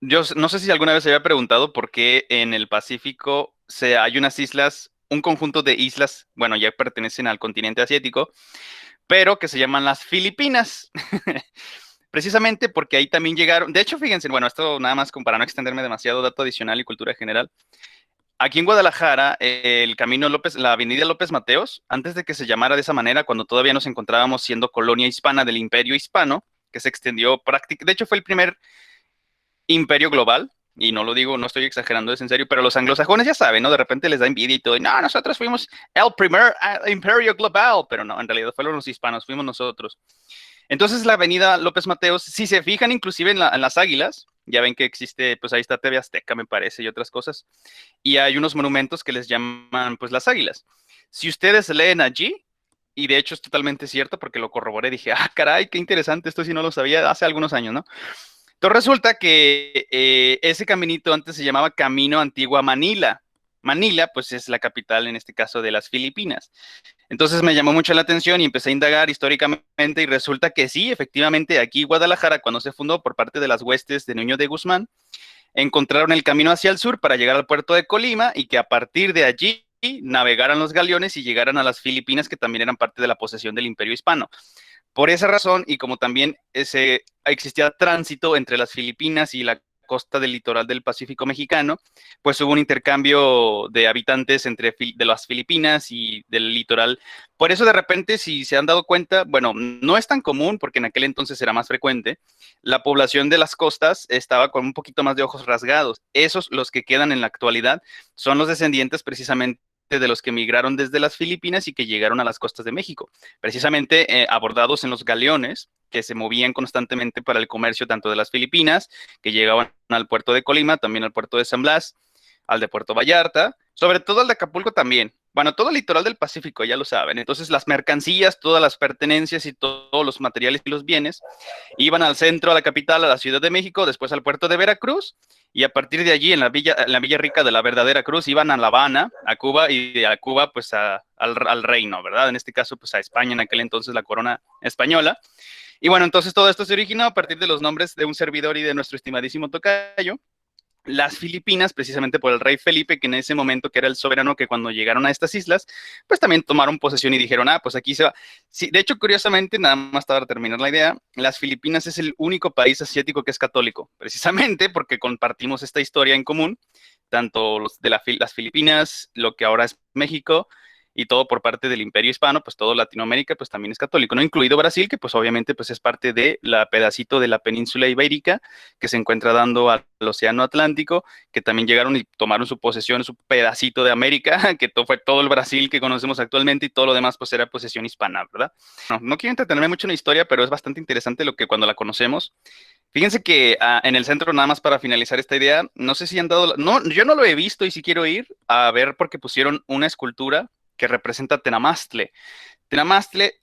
No sé si alguna vez se había preguntado por qué en el Pacífico hay unas islas, un conjunto de islas, bueno, ya pertenecen al continente asiático, pero que se llaman las Filipinas. Precisamente porque ahí también llegaron, de hecho, fíjense, bueno, esto nada más para no extenderme demasiado, dato adicional y cultura general. Aquí en Guadalajara, el camino López, la avenida López Mateos, antes de que se llamara de esa manera, cuando todavía nos encontrábamos siendo colonia hispana del Imperio Hispano, que se extendió prácticamente, de hecho fue el primer imperio global, y no lo digo, no estoy exagerando, es en serio, pero los anglosajones ya saben, ¿no? De repente les da envidia y todo, y no, nosotros fuimos el primer imperio global, pero no, en realidad fueron los hispanos, fuimos nosotros. Entonces la avenida López Mateos, si se fijan inclusive en las águilas, ya ven que existe, pues ahí está TV Azteca, me parece, y otras cosas, y hay unos monumentos que les llaman, pues las águilas. Si ustedes leen allí, y de hecho es totalmente cierto porque lo corroboré, dije, ah, caray, qué interesante, esto sí no lo sabía hace algunos años, ¿no? Entonces resulta que ese caminito antes se llamaba Camino Antigua Manila. Manila, pues es la capital en este caso de las Filipinas. Entonces me llamó mucho la atención y empecé a indagar históricamente y resulta que sí, efectivamente, aquí Guadalajara, cuando se fundó por parte de las huestes de Nuño de Guzmán, encontraron el camino hacia el sur para llegar al puerto de Colima y que a partir de allí navegaran los galeones y llegaran a las Filipinas, que también eran parte de la posesión del Imperio Hispano. Por esa razón, y como también existía tránsito entre las Filipinas y la costa del litoral del Pacífico mexicano, pues hubo un intercambio de habitantes de las Filipinas y del litoral. Por eso de repente, si se han dado cuenta, bueno, no es tan común porque en aquel entonces era más frecuente, la población de las costas estaba con un poquito más de ojos rasgados. Esos, los que quedan en la actualidad, son los descendientes precisamente de los que migraron desde las Filipinas y que llegaron a las costas de México, precisamente abordados en los galeones que se movían constantemente para el comercio tanto de las Filipinas, que llegaban al puerto de Colima, también al puerto de San Blas, al de Puerto Vallarta, sobre todo al de Acapulco también. Bueno, todo el litoral del Pacífico, ya lo saben. Entonces, las mercancías, todas las pertenencias y todos los materiales y los bienes iban al centro, a la capital, a la Ciudad de México, después al puerto de Veracruz, y a partir de allí, en la Villa Rica de la Verdadera Cruz, iban a La Habana, a Cuba, y de Cuba, pues al reino, ¿verdad? En este caso, pues a España, en aquel entonces la corona española. Y bueno, entonces todo esto se originó a partir de los nombres de un servidor y de nuestro estimadísimo tocayo, las Filipinas, precisamente por el rey Felipe, que en ese momento que era el soberano, que cuando llegaron a estas islas, pues también tomaron posesión y dijeron, ah, pues aquí se va. Sí, de hecho, curiosamente, nada más para terminar la idea, las Filipinas es el único país asiático que es católico, precisamente porque compartimos esta historia en común, tanto los de las Filipinas, lo que ahora es México, y todo por parte del Imperio Hispano, pues todo Latinoamérica, pues también es católico, ¿no? Incluido Brasil, que pues obviamente pues es parte de la pedacito de la península ibérica que se encuentra dando al Océano Atlántico, que también llegaron y tomaron su posesión, su pedacito de América, que fue todo el Brasil que conocemos actualmente y todo lo demás pues era posesión hispana, ¿verdad? No quiero entretenerme mucho en la historia, pero es bastante interesante lo que cuando la conocemos. Fíjense que en el centro, nada más para finalizar esta idea, no sé si han dado, no, yo no lo he visto y sí quiero ir a ver porque pusieron una escultura que representa a Tenamastle. Tenamastle,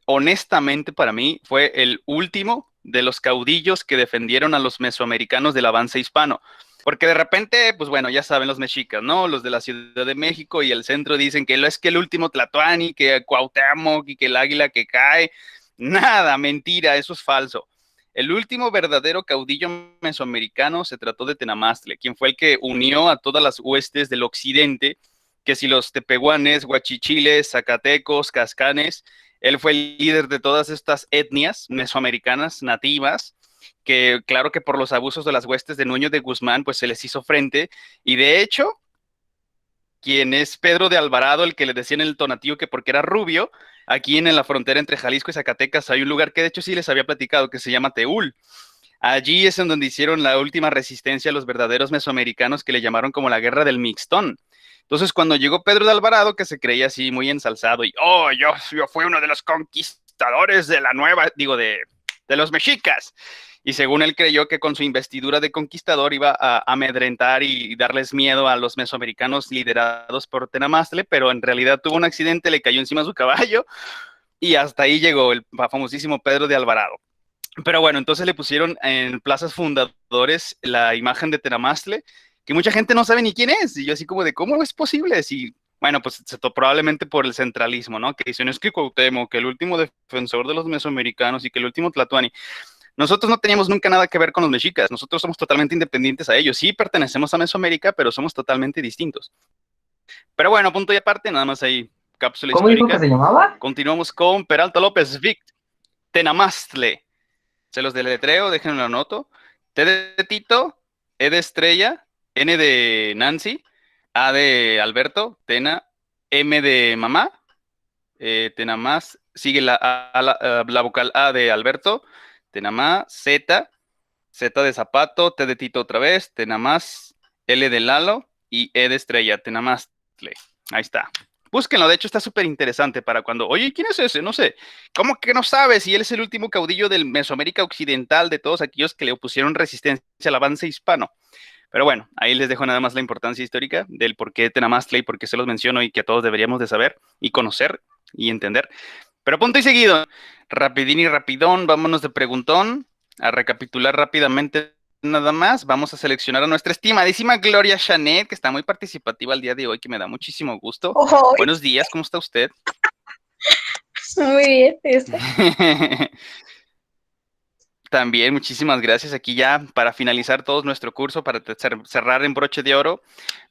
honestamente para mí, fue el último de los caudillos que defendieron a los mesoamericanos del avance hispano. Porque de repente, pues bueno, ya saben los mexicas, ¿no? Los de la Ciudad de México y el centro dicen que es que el último Tlatoani, que Cuauhtémoc y que el águila que cae. Nada, mentira, eso es falso. El último verdadero caudillo mesoamericano se trató de Tenamastle, quien fue el que unió a todas las huestes del occidente, que si los tepehuanes, huachichiles, zacatecos, cascanes, él fue el líder de todas estas etnias mesoamericanas nativas, que claro que por los abusos de las huestes de Nuño de Guzmán, pues se les hizo frente, y de hecho, quien es Pedro de Alvarado, el que le decían el tonatío que porque era rubio, aquí en la frontera entre Jalisco y Zacatecas hay un lugar que de hecho sí les había platicado, que se llama Teúl. Allí es en donde hicieron la última resistencia a los verdaderos mesoamericanos que le llamaron como la Guerra del Mixtón. Entonces, cuando llegó Pedro de Alvarado, que se creía así muy ensalzado, y, oh, yo fui uno de los conquistadores de la nueva, digo, de los mexicas. Y según él creyó que con su investidura de conquistador iba a amedrentar y darles miedo a los mesoamericanos liderados por Tenamastle, pero en realidad tuvo un accidente, le cayó encima su caballo y hasta ahí llegó el famosísimo Pedro de Alvarado. Pero bueno, entonces le pusieron en plazas fundadores la imagen de Tenamastle, que mucha gente no sabe ni quién es. Y yo así como de, ¿cómo es posible? Si, bueno, pues probablemente por el centralismo, ¿no? Que dicen, es que Cuauhtémoc, que el último defensor de los mesoamericanos y que el último Tlatuani. Nosotros no teníamos nunca nada que ver con los mexicas, nosotros somos totalmente independientes a ellos. Sí pertenecemos a Mesoamérica, pero somos totalmente distintos. Pero bueno, punto y aparte, nada más ahí, cápsula ¿Cómo dijo que histórica. se llamaba? Continuamos con Peralta López Vic, Tenamastle. Se los deletreo, déjenme lo anoto. T de Tito, E de Estrella, N de Nancy, A de Alberto, Tena, M de mamá, Tenamás, sigue la vocal A de Alberto, Tenamá, Z, Z de zapato, T de Tito otra vez, Tenamás, L de Lalo y E de Estrella, Tenamastle. Ahí está. Búsquenlo, de hecho está súper interesante para cuando, oye, ¿quién es ese? No sé, ¿cómo que no sabes? Y él es el último caudillo del Mesoamérica Occidental, de todos aquellos que le opusieron resistencia al avance hispano. Pero bueno, ahí les dejo nada más la importancia histórica del por qué Tenamastle y por qué se los menciono y que todos deberíamos de saber y conocer y entender. Pero punto y seguido, rapidín y rapidón, vámonos de preguntón a recapitular rápidamente nada más. Vamos a seleccionar a nuestra estimadísima Gloria Chanet, que está muy participativa el día de hoy, que me da muchísimo gusto. Oh, Buenos días, ¿cómo está usted? muy bien, eso. También, muchísimas gracias. Aquí ya para finalizar todo nuestro curso, para cerrar en broche de oro.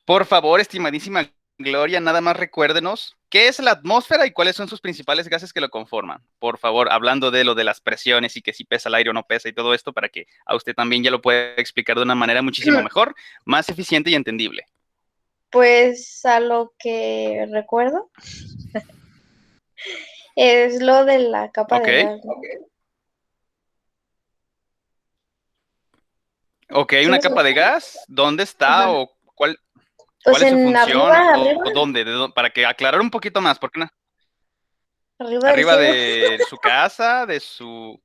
Por favor, estimadísima Gloria, nada más recuérdenos qué es la atmósfera y cuáles son sus principales gases que lo conforman. Por favor, hablando de lo de las presiones y que si pesa el aire o no pesa y todo esto, para que a usted también ya lo pueda explicar de una manera muchísimo mejor, más eficiente y entendible. Pues a lo que recuerdo es lo de la capa Ok, de gas, ¿no? ok, ¿Sí me una capa de escuchan? gas, ¿dónde está Ajá. o cuál, Pues es su en función arriba, o dónde? Para que aclarar un poquito más, ¿por qué no? arriba del Arriba cielo. de su casa, de su...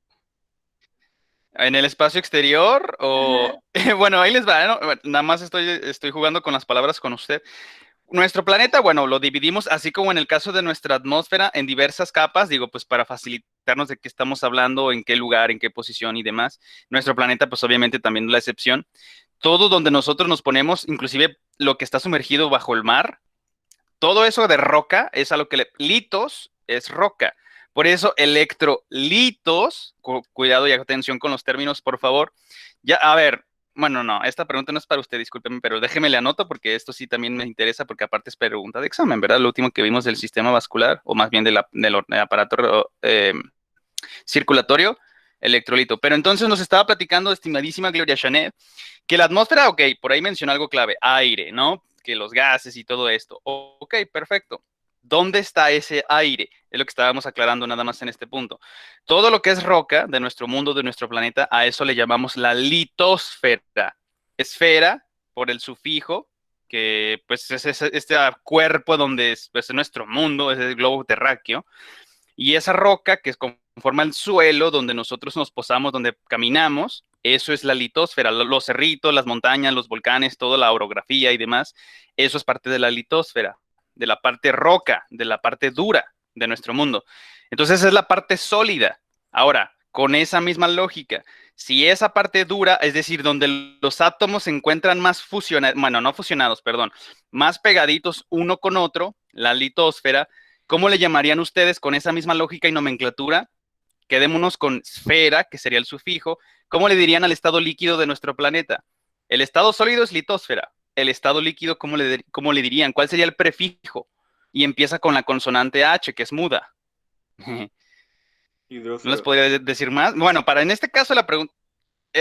¿En el espacio exterior? O Ajá. bueno, ahí les va, ¿no? Bueno, nada más estoy jugando con las palabras con usted. Nuestro planeta, bueno, lo dividimos así como en el caso de nuestra atmósfera en diversas capas, digo, pues para facilitarnos de qué estamos hablando, en qué lugar, en qué posición y demás. Nuestro planeta, pues obviamente también es la excepción. Todo donde nosotros nos ponemos, inclusive lo que está sumergido bajo el mar, todo eso de roca es a lo que litos es roca. Por eso electrolitos, cuidado y atención con los términos, por favor. Ya, a ver, bueno, no, esta pregunta no es para usted, discúlpeme, pero déjeme le anoto porque esto sí también me interesa porque aparte es pregunta de examen, ¿verdad? Lo último que vimos del sistema vascular, o más bien del aparato circulatorio, electrolito. Pero entonces nos estaba platicando, estimadísima Gloria Chanet, que la atmósfera, ok, por ahí mencionó algo clave, aire, ¿no? Que los gases y todo esto. Ok, perfecto. ¿Dónde está ese aire? Es lo que estábamos aclarando nada más en este punto. Todo lo que es roca de nuestro mundo, de nuestro planeta, a eso le llamamos la litosfera. Esfera, por el sufijo, que pues es este cuerpo donde es pues, nuestro mundo, es el globo terráqueo. Y esa roca que conforma el suelo donde nosotros nos posamos, donde caminamos, eso es la litosfera, los cerritos, las montañas, los volcanes, toda la orografía y demás, eso es parte de la litosfera, de la parte roca, de la parte dura de nuestro mundo. Entonces es la parte sólida. Ahora, con esa misma lógica, si esa parte dura, es decir, donde los átomos se encuentran más fusionados, bueno, no fusionados, perdón, más pegaditos uno con otro, la litosfera, ¿cómo le llamarían ustedes con esa misma lógica y nomenclatura? Quedémonos con esfera, que sería el sufijo. ¿Cómo le dirían al estado líquido de nuestro planeta? El estado sólido es litosfera. El estado líquido, cómo le dirían? ¿Cuál sería el prefijo? Y empieza con la consonante H, que es muda. ¿No les Hidrósfera. podría decir más? Bueno, para en este caso la pregunta...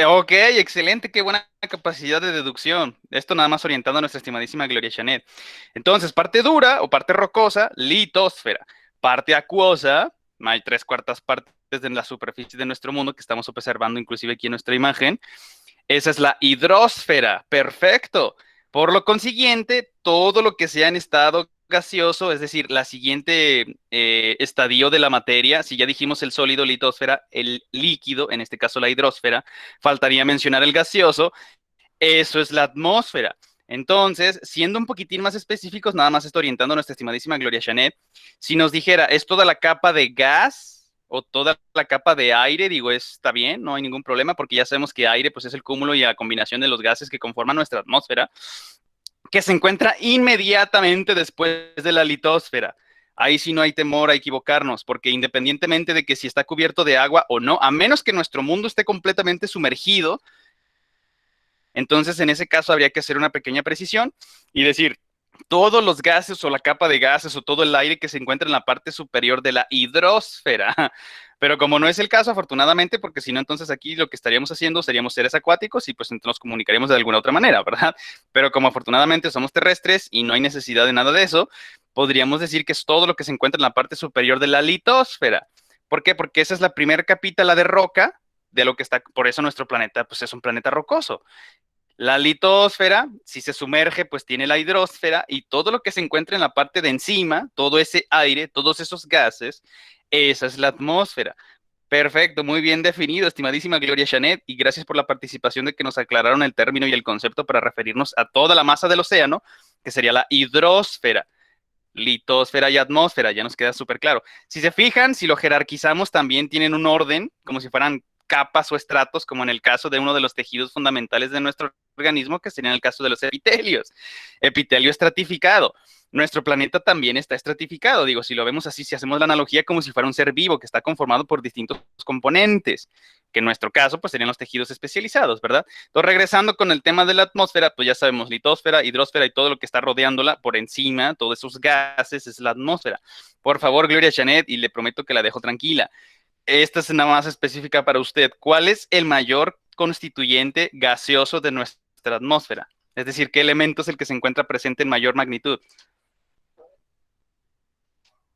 ok, excelente, qué buena capacidad de deducción. Esto nada más orientando a nuestra estimadísima Gloria Chanet. Entonces, parte dura o parte rocosa, litosfera. Parte acuosa, hay 3/4 partes de la superficie de nuestro mundo que estamos observando inclusive aquí en nuestra imagen. Esa es la hidrosfera. Perfecto. Por lo consiguiente, todo lo que sea en estado gaseoso, es decir, la siguiente estadio de la materia, si ya dijimos el sólido, litosfera, el líquido, en este caso la hidrosfera, faltaría mencionar el gaseoso, eso es la atmósfera. Entonces, siendo un poquitín más específicos, nada más estoy orientando a nuestra estimadísima Gloria Chanet, si nos dijera, ¿es toda la capa de gas o toda la capa de aire? Digo, está bien, no hay ningún problema, porque ya sabemos que aire pues, es el cúmulo y la combinación de los gases que conforman nuestra atmósfera, que se encuentra inmediatamente después de la litosfera. ahí sí no hay temor a equivocarnos, porque independientemente de que si está cubierto de agua o no, a menos que nuestro mundo esté completamente sumergido, entonces en ese caso habría que hacer una pequeña precisión y decir, todos los gases o la capa de gases o todo el aire que se encuentra en la parte superior de la hidrosfera. Pero como no es el caso, afortunadamente, porque si no, entonces aquí lo que estaríamos haciendo seríamos seres acuáticos y pues entonces nos comunicaríamos de alguna otra manera, ¿verdad? Pero como afortunadamente somos terrestres y no hay necesidad de nada de eso, podríamos decir que es todo lo que se encuentra en la parte superior de la litosfera. ¿Por qué? Porque esa es la primera capita, la de roca, de lo que está, por eso nuestro planeta pues es un planeta rocoso. La litosfera, si se sumerge, pues tiene la hidrosfera y todo lo que se encuentra en la parte de encima, todo ese aire, todos esos gases, esa es la atmósfera. Perfecto, muy bien definido, estimadísima Gloria Janet, y gracias por la participación de que nos aclararon el término y el concepto para referirnos a toda la masa del océano, que sería la hidrosfera. Litosfera y atmósfera, ya nos queda súper claro. Si se fijan, si lo jerarquizamos, también tienen un orden, como si fueran capas o estratos, como en el caso de uno de los tejidos fundamentales de nuestro organismo, que sería en el caso de los epitelios. Epitelio estratificado. Nuestro planeta también está estratificado. Digo, si lo vemos así, si hacemos la analogía como si fuera un ser vivo que está conformado por distintos componentes, que en nuestro caso, pues serían los tejidos especializados, ¿verdad? Entonces, regresando con el tema de la atmósfera, pues ya sabemos, litosfera, hidrosfera y todo lo que está rodeándola por encima, todos esos gases, es la atmósfera. Por favor, Gloria Janet, y le prometo que la dejo tranquila. Esta es nada más específica para usted. ¿Cuál es el mayor constituyente gaseoso de nuestra atmósfera? Es decir, ¿qué elemento es el que se encuentra presente en mayor magnitud?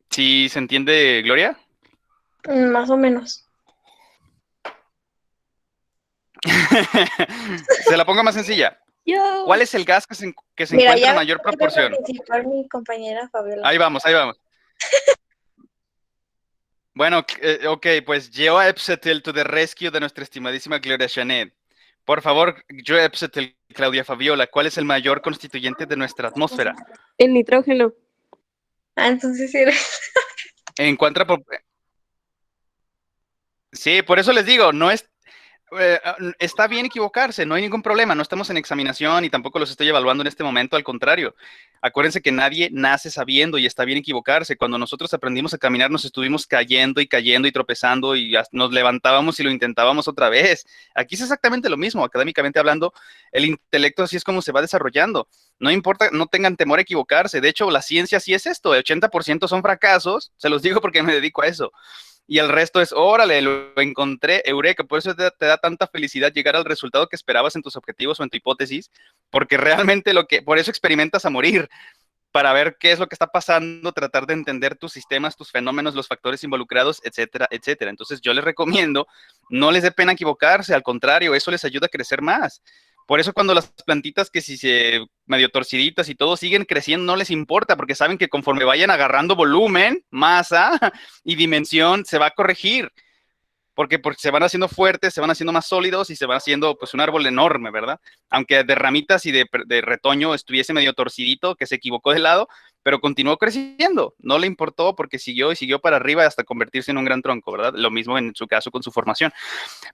¿Sí se entiende, Gloria? Más o menos. Se la pongo más sencilla. Yo. ¿Cuál es el gas que se Mira, encuentra ya en va mayor a proporción? participar mi compañera Fabiola. Ahí vamos, ahí vamos. Bueno, ok, pues Joe Epsetel to the rescue de nuestra estimadísima Gloria Janet. Por favor, Joe Epsetel, Claudia Fabiola, ¿cuál es el mayor constituyente de nuestra atmósfera? El nitrógeno. Ah, entonces sí eres. Encuentra por... Sí, por eso les digo, no es... está bien equivocarse, no hay ningún problema, no estamos en examinación y tampoco los estoy evaluando en este momento, al contrario. Acuérdense que nadie nace sabiendo y está bien equivocarse. Cuando nosotros aprendimos a caminar nos estuvimos cayendo y tropezando y nos levantábamos y lo intentábamos otra vez. Aquí es exactamente lo mismo, académicamente hablando, el intelecto así es como se va desarrollando. No importa, no tengan temor a equivocarse. De hecho, la ciencia sí es esto, el 80% son fracasos, se los digo porque me dedico a eso. Y el resto es, órale, lo encontré, eureka, por eso te da tanta felicidad llegar al resultado que esperabas en tus objetivos o en tu hipótesis, porque realmente por eso experimentas a morir, para ver qué es lo que está pasando, tratar de entender tus sistemas, tus fenómenos, los factores involucrados, etcétera, etcétera. Entonces yo les recomiendo, no les dé pena equivocarse, al contrario, eso les ayuda a crecer más. Por eso cuando las plantitas que si se medio torciditas y todo siguen creciendo no les importa porque saben que conforme vayan agarrando volumen, masa y dimensión se va a corregir porque se van haciendo fuertes, se van haciendo más sólidos y se van haciendo pues un árbol enorme, ¿verdad? Aunque de ramitas y de retoño estuviese medio torcidito, que se equivocó de lado, pero continuó creciendo, no le importó porque siguió y siguió para arriba hasta convertirse en un gran tronco, ¿verdad? Lo mismo en su caso con su formación.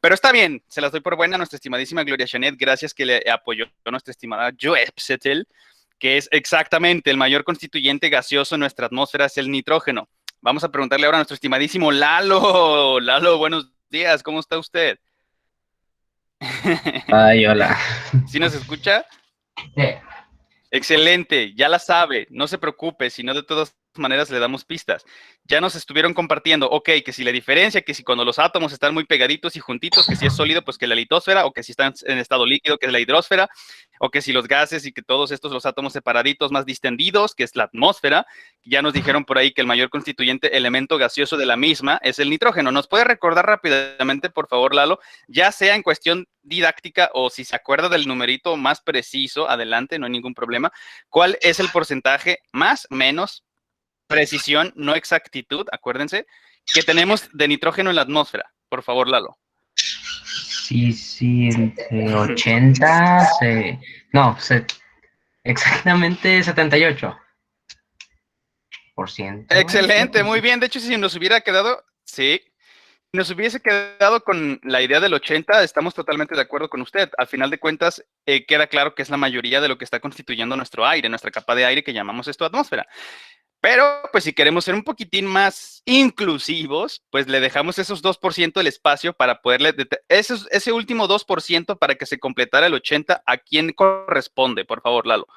Pero está bien, se las doy por buena a nuestra estimadísima Gloria Janet, gracias que le apoyó a nuestra estimada Joe Psetel, que es exactamente el mayor constituyente gaseoso en nuestra atmósfera, es el nitrógeno. Vamos a preguntarle ahora a nuestro estimadísimo Lalo. Lalo, buenos días, ¿cómo está usted? Ay, hola. ¿Sí nos escucha? Sí. Excelente, ya la sabe, no se preocupe, si no de todas maneras le damos pistas. Ya nos estuvieron compartiendo, ok, que si la diferencia, que si cuando los átomos están muy pegaditos y juntitos, que si es sólido, pues que la litosfera, o que si están en estado líquido, que es la hidrosfera, o que si los gases y que todos estos, los átomos separaditos más distendidos, que es la atmósfera. Ya nos dijeron por ahí que el mayor constituyente elemento gaseoso de la misma es el nitrógeno. ¿Nos puede recordar rápidamente, por favor, Lalo, ya sea en cuestión didáctica o si se acuerda del numerito más preciso, adelante, no hay ningún problema, cuál es el porcentaje más menos precisión, no exactitud, acuérdense, que tenemos de nitrógeno en la atmósfera? Por favor, Lalo. Sí, entre 80, no, exactamente 78%. Excelente, muy bien. De hecho, si nos hubiera quedado, sí, nos hubiese quedado con la idea del 80, estamos totalmente de acuerdo con usted. Al final de cuentas, queda claro que es la mayoría de lo que está constituyendo nuestro aire, nuestra capa de aire que llamamos esto atmósfera. Pero, pues si queremos ser un poquitín más inclusivos, pues le dejamos esos 2% del espacio para poderle... Ese último 2% para que se completara el 80, ¿a quién corresponde? Por favor, Lalo.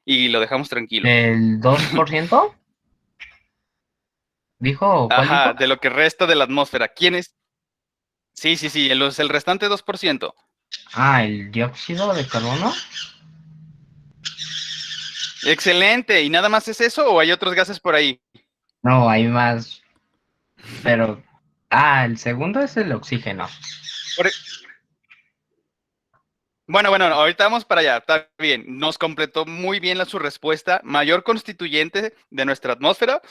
Y lo dejamos tranquilo. ¿El 2%? ¿Dijo? ¿Cuál Ajá, dijo? de lo que resta de la atmósfera. ¿Quién es? Sí, el restante 2%. Ah, el dióxido de carbono. Excelente. ¿Y nada más es eso o hay otros gases por ahí? No, hay más, pero... Ah, el segundo es el oxígeno. Por- Bueno, ahorita vamos para allá. Está bien. Nos completó muy bien su respuesta. Mayor constituyente de nuestra atmósfera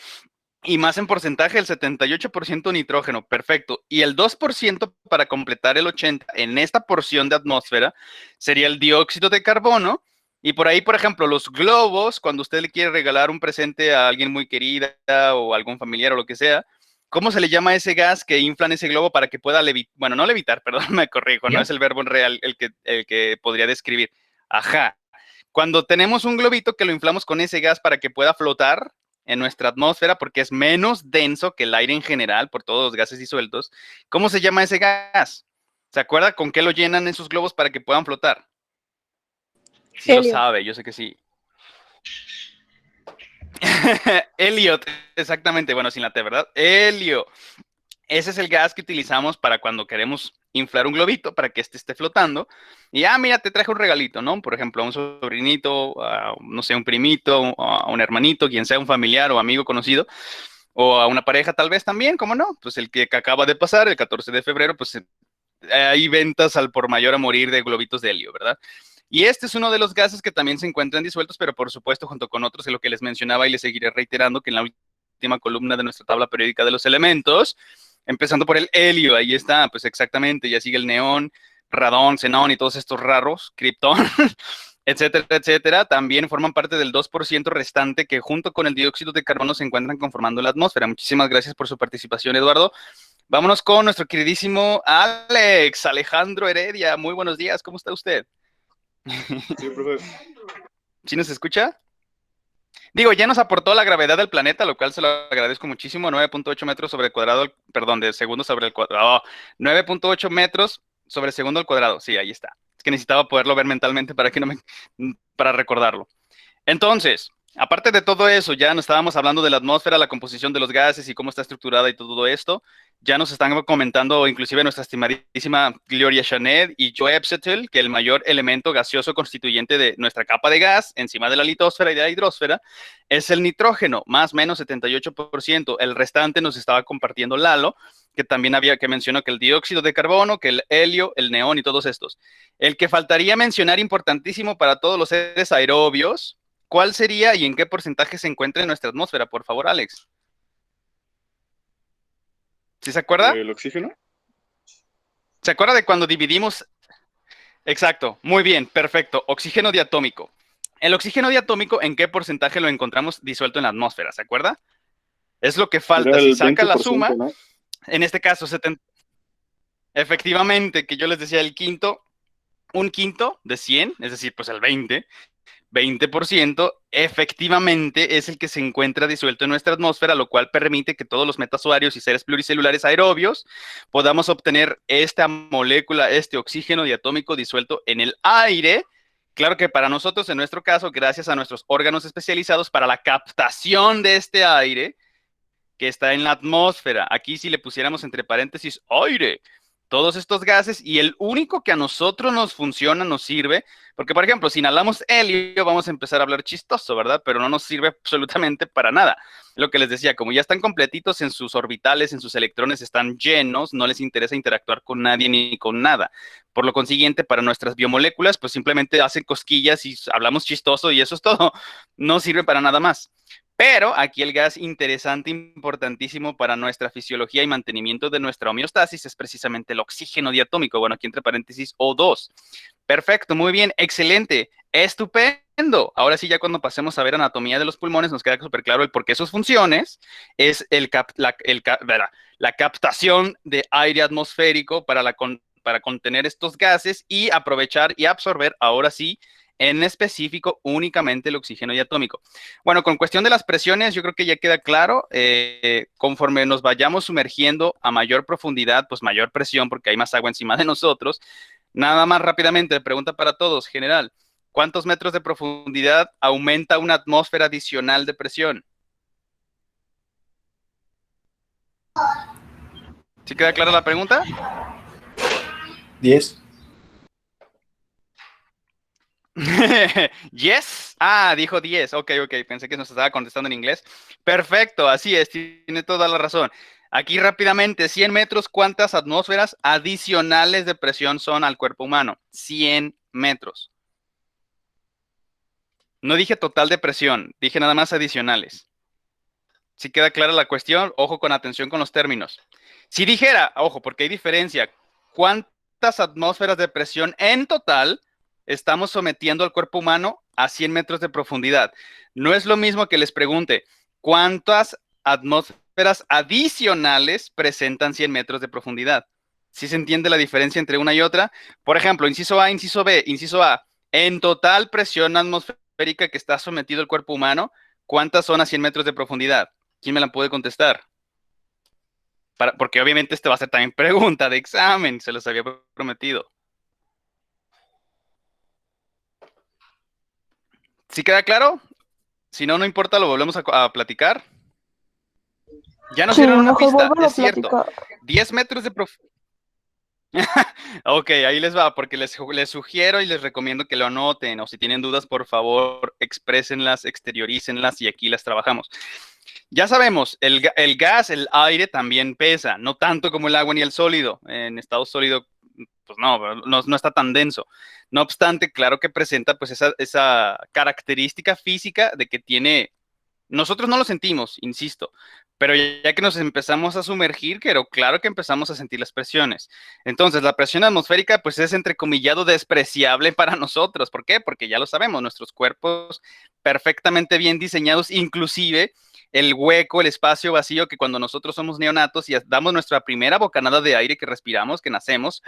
y más en porcentaje, el 78% nitrógeno. Perfecto. Y el 2% para completar el 80% en esta porción de atmósfera sería el dióxido de carbono. Y por ahí, por ejemplo, los globos, cuando usted le quiere regalar un presente a alguien muy querida o algún familiar o lo que sea, ¿cómo se le llama a ese gas que inflan ese globo para que pueda levitar? Bueno, no levitar, perdón, me corrijo, no ¿Yo? es el verbo en real el que podría describir. Ajá. Cuando tenemos un globito que lo inflamos con ese gas para que pueda flotar en nuestra atmósfera, porque es menos denso que el aire en general por todos los gases disueltos, ¿cómo se llama ese gas? ¿Se acuerda con qué lo llenan esos globos para que puedan flotar? Sí lo Helio. sabe, yo sé que sí. Elliot, exactamente, bueno, sin la T, ¿verdad? Helio. Ese es el gas que utilizamos para cuando queremos inflar un globito para que esté flotando. Y mira, te traje un regalito, ¿no? Por ejemplo, a un sobrinito, no sé, un primito, a un hermanito, quien sea un familiar o amigo conocido, o a una pareja tal vez también, ¿cómo no? Pues el que acaba de pasar, el 14 de febrero, pues hay ventas al por mayor a morir de globitos de helio, ¿verdad? Y este es uno de los gases que también se encuentran disueltos, pero por supuesto junto con otros de lo que les mencionaba y les seguiré reiterando que en la última columna de nuestra tabla periódica de los elementos, empezando por el helio, ahí está, pues exactamente, ya sigue el neón, radón, xenón y todos estos raros, kriptón, etcétera, etcétera, también forman parte del 2% restante que junto con el dióxido de carbono se encuentran conformando la atmósfera. Muchísimas gracias por su participación, Eduardo. Vámonos con nuestro queridísimo Alex, Alejandro Heredia. Muy buenos días, ¿cómo está usted? Sí, profe. ¿Sí nos escucha? Digo, ya nos aportó la gravedad del planeta, lo cual se lo agradezco muchísimo, 9.8 metros sobre el cuadrado, perdón, de segundo sobre el cuadrado, 9.8 metros sobre segundo al cuadrado, sí, ahí está. Es que necesitaba poderlo ver mentalmente para que no me, para recordarlo. Entonces, aparte de todo eso, ya nos estábamos hablando de la atmósfera, la composición de los gases y cómo está estructurada y todo esto. Ya nos están comentando, inclusive nuestra estimadísima Gloria Chanet y Joe Epstein, que el mayor elemento gaseoso constituyente de nuestra capa de gas, encima de la litosfera y de la hidrosfera, es el nitrógeno, más o menos 78%. El restante nos estaba compartiendo Lalo, que también había que mencionar que el dióxido de carbono, que el helio, el neón y todos estos. El que faltaría mencionar importantísimo para todos los seres aerobios, ¿cuál sería y en qué porcentaje se encuentra en nuestra atmósfera? Por favor, Alex. ¿Sí se acuerda? ¿El oxígeno? ¿Se acuerda de cuando dividimos? Exacto, muy bien, perfecto. Oxígeno diatómico. El oxígeno diatómico, ¿en qué porcentaje lo encontramos disuelto en la atmósfera? ¿Se acuerda? Es lo que falta. Era Si el saca la 20%, suma, ¿no? en este caso, efectivamente, que yo les decía el quinto, un quinto de 100, es decir, pues el 20% efectivamente es el que se encuentra disuelto en nuestra atmósfera, lo cual permite que todos los metasuarios y seres pluricelulares aerobios podamos obtener esta molécula, este oxígeno diatómico disuelto en el aire. Claro que para nosotros, en nuestro caso, gracias a nuestros órganos especializados para la captación de este aire que está en la atmósfera. Aquí si le pusiéramos entre paréntesis aire, todos estos gases y el único que a nosotros nos funciona, nos sirve, porque por ejemplo, si inhalamos helio, vamos a empezar a hablar chistoso, ¿verdad? Pero no nos sirve absolutamente para nada. Lo que les decía, como ya están completitos en sus orbitales, en sus electrones están llenos, no les interesa interactuar con nadie ni con nada. Por lo consiguiente, para nuestras biomoléculas, pues simplemente hacen cosquillas y hablamos chistoso y eso es todo. No sirve para nada más. Pero aquí el gas interesante, importantísimo para nuestra fisiología y mantenimiento de nuestra homeostasis es precisamente el oxígeno diatómico. Bueno, aquí entre paréntesis O2. Perfecto, muy bien, excelente, estupendo. Ahora sí, ya cuando pasemos a ver anatomía de los pulmones, nos queda súper claro el por qué sus funciones es la captación de aire atmosférico para contener estos gases y aprovechar y absorber, ahora sí, en específico, únicamente el oxígeno diatómico. Bueno, con cuestión de las presiones, yo creo que ya queda claro, conforme nos vayamos sumergiendo a mayor profundidad, pues mayor presión, porque hay más agua encima de nosotros. Nada más rápidamente, pregunta para todos, general. ¿Cuántos metros de profundidad aumenta una atmósfera adicional de presión? ¿Sí queda clara la pregunta? 10. Yes. Dijo 10. Ok. Pensé que nos estaba contestando en inglés. Perfecto, así es, tiene toda la razón. Aquí rápidamente, 100 metros, ¿cuántas atmósferas adicionales de presión son al cuerpo humano? 100 metros. No dije total de presión, dije nada más adicionales. Si queda clara la cuestión, ojo con atención con los términos. Si dijera, ojo, porque hay diferencia, ¿cuántas atmósferas de presión en total estamos sometiendo al cuerpo humano a 100 metros de profundidad? No es lo mismo que les pregunte, ¿cuántas atmósferas adicionales presentan 100 metros de profundidad? ¿Sí se entiende la diferencia entre una y otra? Por ejemplo, inciso A, inciso B, inciso A, en total presión atmosférica que está sometido el cuerpo humano, ¿cuántas son a 100 metros de profundidad? ¿Quién me la puede contestar? Porque obviamente este va a ser también pregunta de examen, se los había prometido. ¿Sí queda claro? Si no, no importa, lo volvemos a platicar. Ya nos Sí, dieron una mejor pista, vuélvelo a es cierto. platicar. 10 metros de profundidad. Ok, ahí les va, porque les sugiero y les recomiendo que lo anoten, o si tienen dudas, por favor, exprésenlas, exteriorícenlas y aquí las trabajamos. Ya sabemos, el gas, el aire también pesa, no tanto como el agua ni el sólido. En estado sólido, pues no está tan denso. No obstante, claro que presenta pues esa característica física de que tiene, nosotros no lo sentimos, insisto, pero ya que nos empezamos a sumergir, claro que empezamos a sentir las presiones. Entonces, la presión atmosférica pues es entrecomillado despreciable para nosotros. ¿Por qué? Porque ya lo sabemos, nuestros cuerpos perfectamente bien diseñados, inclusive el hueco, el espacio vacío que cuando nosotros somos neonatos y damos nuestra primera bocanada de aire que respiramos, que nacemos,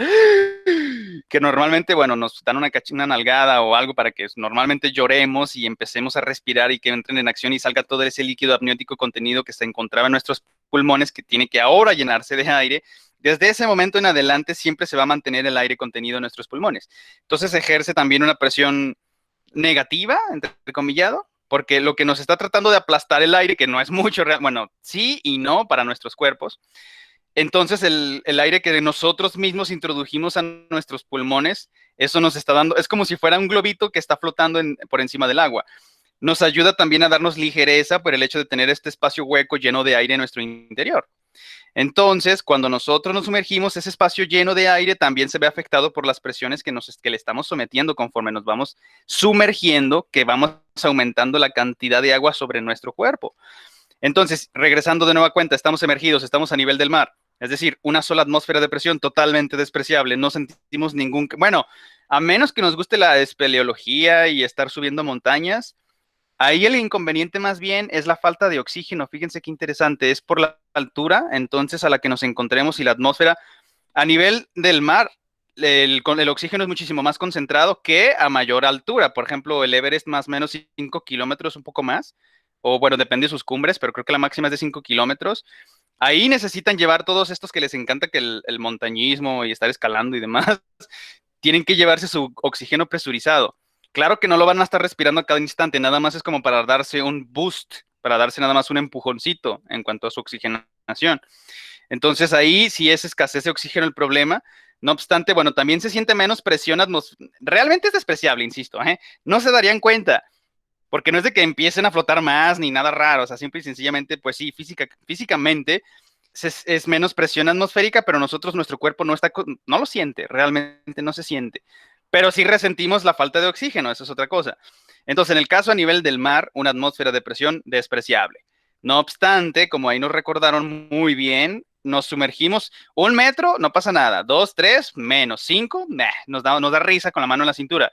que normalmente, bueno, nos dan una nalgada o algo para que normalmente lloremos y empecemos a respirar y que entren en acción y salga todo ese líquido amniótico contenido que se encontraba en nuestros pulmones que tiene que ahora llenarse de aire. Desde ese momento en adelante siempre se va a mantener el aire contenido en nuestros pulmones. Entonces ejerce también una presión negativa, entrecomillado, porque lo que nos está tratando de aplastar el aire, que no es mucho, bueno, sí y no para nuestros cuerpos. Entonces el aire que nosotros mismos introdujimos a nuestros pulmones, eso nos está dando, es como si fuera un globito que está flotando por encima del agua. Nos ayuda también a darnos ligereza por el hecho de tener este espacio hueco lleno de aire en nuestro interior. Entonces, cuando nosotros nos sumergimos, ese espacio lleno de aire también se ve afectado por las presiones que le estamos sometiendo conforme nos vamos sumergiendo, que vamos aumentando la cantidad de agua sobre nuestro cuerpo. Entonces, regresando de nueva cuenta, estamos emergidos, estamos a nivel del mar. Es decir, una sola atmósfera de presión totalmente despreciable. No sentimos ningún... Bueno, a menos que nos guste la espeleología y estar subiendo montañas, ahí el inconveniente más bien es la falta de oxígeno. Fíjense qué interesante, es por la altura, entonces a la que nos encontremos y la atmósfera a nivel del mar, el oxígeno es muchísimo más concentrado que a mayor altura. Por ejemplo, el Everest más o menos 5 kilómetros, un poco más, o bueno, depende de sus cumbres, pero creo que la máxima es de 5 kilómetros. Ahí necesitan llevar todos estos que les encanta que el montañismo y estar escalando y demás, tienen que llevarse su oxígeno presurizado. Claro que no lo van a estar respirando a cada instante, nada más es como para darse un boost, para darse nada más un empujoncito en cuanto a su oxigenación. Entonces ahí sí es escasez de oxígeno el problema. No obstante, bueno, también se siente menos presión atmosférica. Realmente es despreciable, insisto, ¿eh? No se darían cuenta, porque no es de que empiecen a flotar más ni nada raro, o sea, simple y sencillamente, pues sí, físicamente es menos presión atmosférica, pero nuestro cuerpo no lo siente, realmente no se siente. Pero sí resentimos la falta de oxígeno, eso es otra cosa. Entonces, en el caso a nivel del mar, una atmósfera de presión despreciable. No obstante, como ahí nos recordaron muy bien, nos sumergimos 1 metro, no pasa nada. 2, 3, menos 5, nos da risa con la mano en la cintura.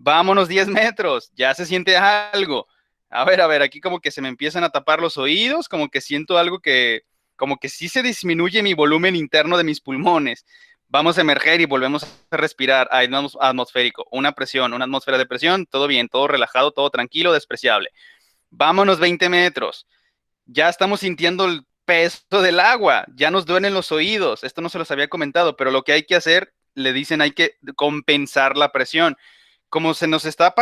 Vámonos 10 metros, ya se siente algo. A ver, aquí como que se me empiezan a tapar los oídos, como que siento algo como que sí se disminuye mi volumen interno de mis pulmones. Vamos a emerger y volvemos a respirar. Atmosférico, una presión, una atmósfera de presión, todo bien, todo relajado, todo tranquilo, despreciable. Vámonos 20 metros. Ya estamos sintiendo el peso del agua, ya nos duelen los oídos. Esto no se los había comentado, pero lo que hay que hacer, le dicen, hay que compensar la presión. Como se nos está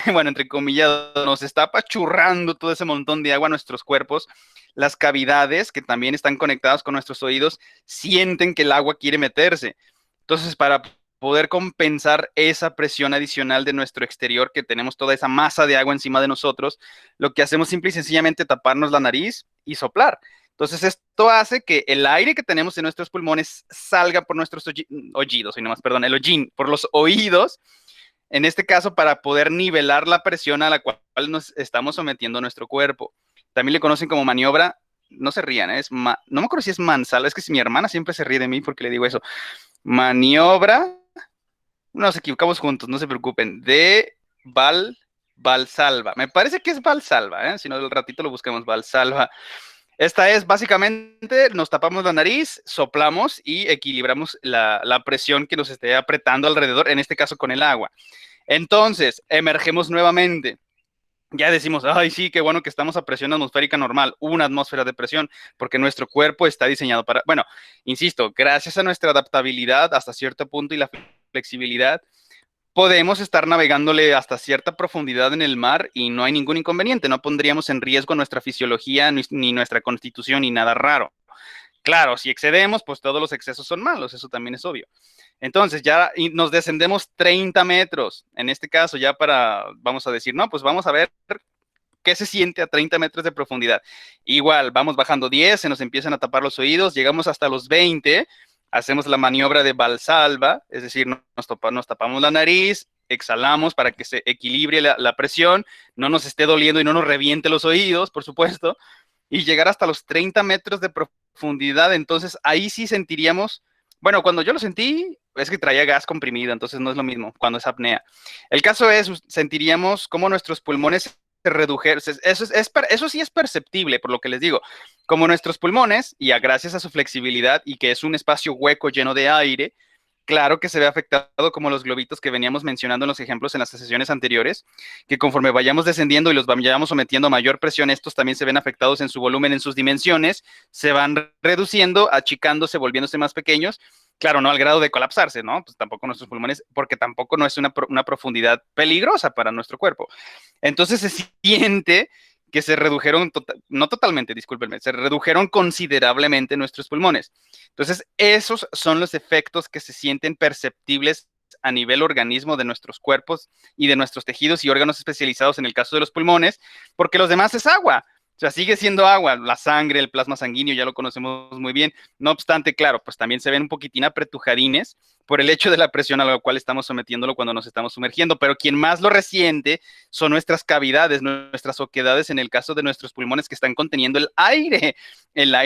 bueno, entre comillas, nos está apachurrando todo ese montón de agua a nuestros cuerpos, las cavidades que también están conectadas con nuestros oídos sienten que el agua quiere meterse. Entonces, para poder compensar esa presión adicional de nuestro exterior, que tenemos toda esa masa de agua encima de nosotros, lo que hacemos simple y sencillamente taparnos la nariz y soplar. Entonces, esto hace que el aire que tenemos en nuestros pulmones salga por nuestros oídos, el hollín, por los oídos, en este caso para poder nivelar la presión a la cual nos estamos sometiendo nuestro cuerpo. También le conocen como maniobra, no se rían, no me acuerdo si es Mansalva, es que si mi hermana siempre se ríe de mí porque le digo eso. Maniobra, nos equivocamos juntos, no se preocupen, de Valsalva. Me parece que es Valsalva, si no, el ratito lo buscamos, Valsalva. Esta es básicamente, nos tapamos la nariz, soplamos y equilibramos la presión que nos esté apretando alrededor, en este caso con el agua. Entonces, emergemos nuevamente. Ya decimos, ay, sí, qué bueno que estamos a presión atmosférica normal, una atmósfera de presión, porque nuestro cuerpo está diseñado para, bueno, insisto, gracias a nuestra adaptabilidad hasta cierto punto y la flexibilidad, podemos estar navegándole hasta cierta profundidad en el mar y no hay ningún inconveniente, no pondríamos en riesgo nuestra fisiología ni nuestra constitución ni nada raro. Claro, si excedemos, pues todos los excesos son malos, eso también es obvio. Entonces ya nos descendemos 30 metros, en este caso ya vamos a decir, no, pues vamos a ver qué se siente a 30 metros de profundidad. Igual, vamos bajando 10, se nos empiezan a tapar los oídos, llegamos hasta los 20, hacemos la maniobra de Valsalva, es decir, nos tapamos la nariz, exhalamos para que se equilibre la presión, no nos esté doliendo y no nos reviente los oídos, por supuesto, y llegar hasta los 30 metros de profundidad. Entonces ahí sí sentiríamos, bueno, cuando yo lo sentí, es que traía gas comprimido, entonces no es lo mismo cuando es apnea. El caso es, sentiríamos cómo nuestros pulmones se redujeron, eso sí es perceptible, por lo que les digo, como nuestros pulmones, y gracias a su flexibilidad y que es un espacio hueco lleno de aire, claro que se ve afectado como los globitos que veníamos mencionando en los ejemplos en las sesiones anteriores, que conforme vayamos descendiendo y los vayamos sometiendo a mayor presión, estos también se ven afectados en su volumen, en sus dimensiones, se van reduciendo, achicándose, volviéndose más pequeños, claro, no al grado de colapsarse, ¿no? Pues tampoco nuestros pulmones, porque tampoco no es una profundidad peligrosa para nuestro cuerpo. Entonces se siente que se redujeron, no totalmente, discúlpenme, se redujeron considerablemente nuestros pulmones. Entonces, esos son los efectos que se sienten perceptibles a nivel organismo de nuestros cuerpos y de nuestros tejidos y órganos especializados en el caso de los pulmones, porque los demás es agua. O sea, sigue siendo agua, la sangre, el plasma sanguíneo, ya lo conocemos muy bien. No obstante, claro, pues también se ven un poquitín apretujadines por el hecho de la presión a la cual estamos sometiéndolo cuando nos estamos sumergiendo, pero quien más lo resiente son nuestras cavidades, nuestras oquedades en el caso de nuestros pulmones que están conteniendo el aire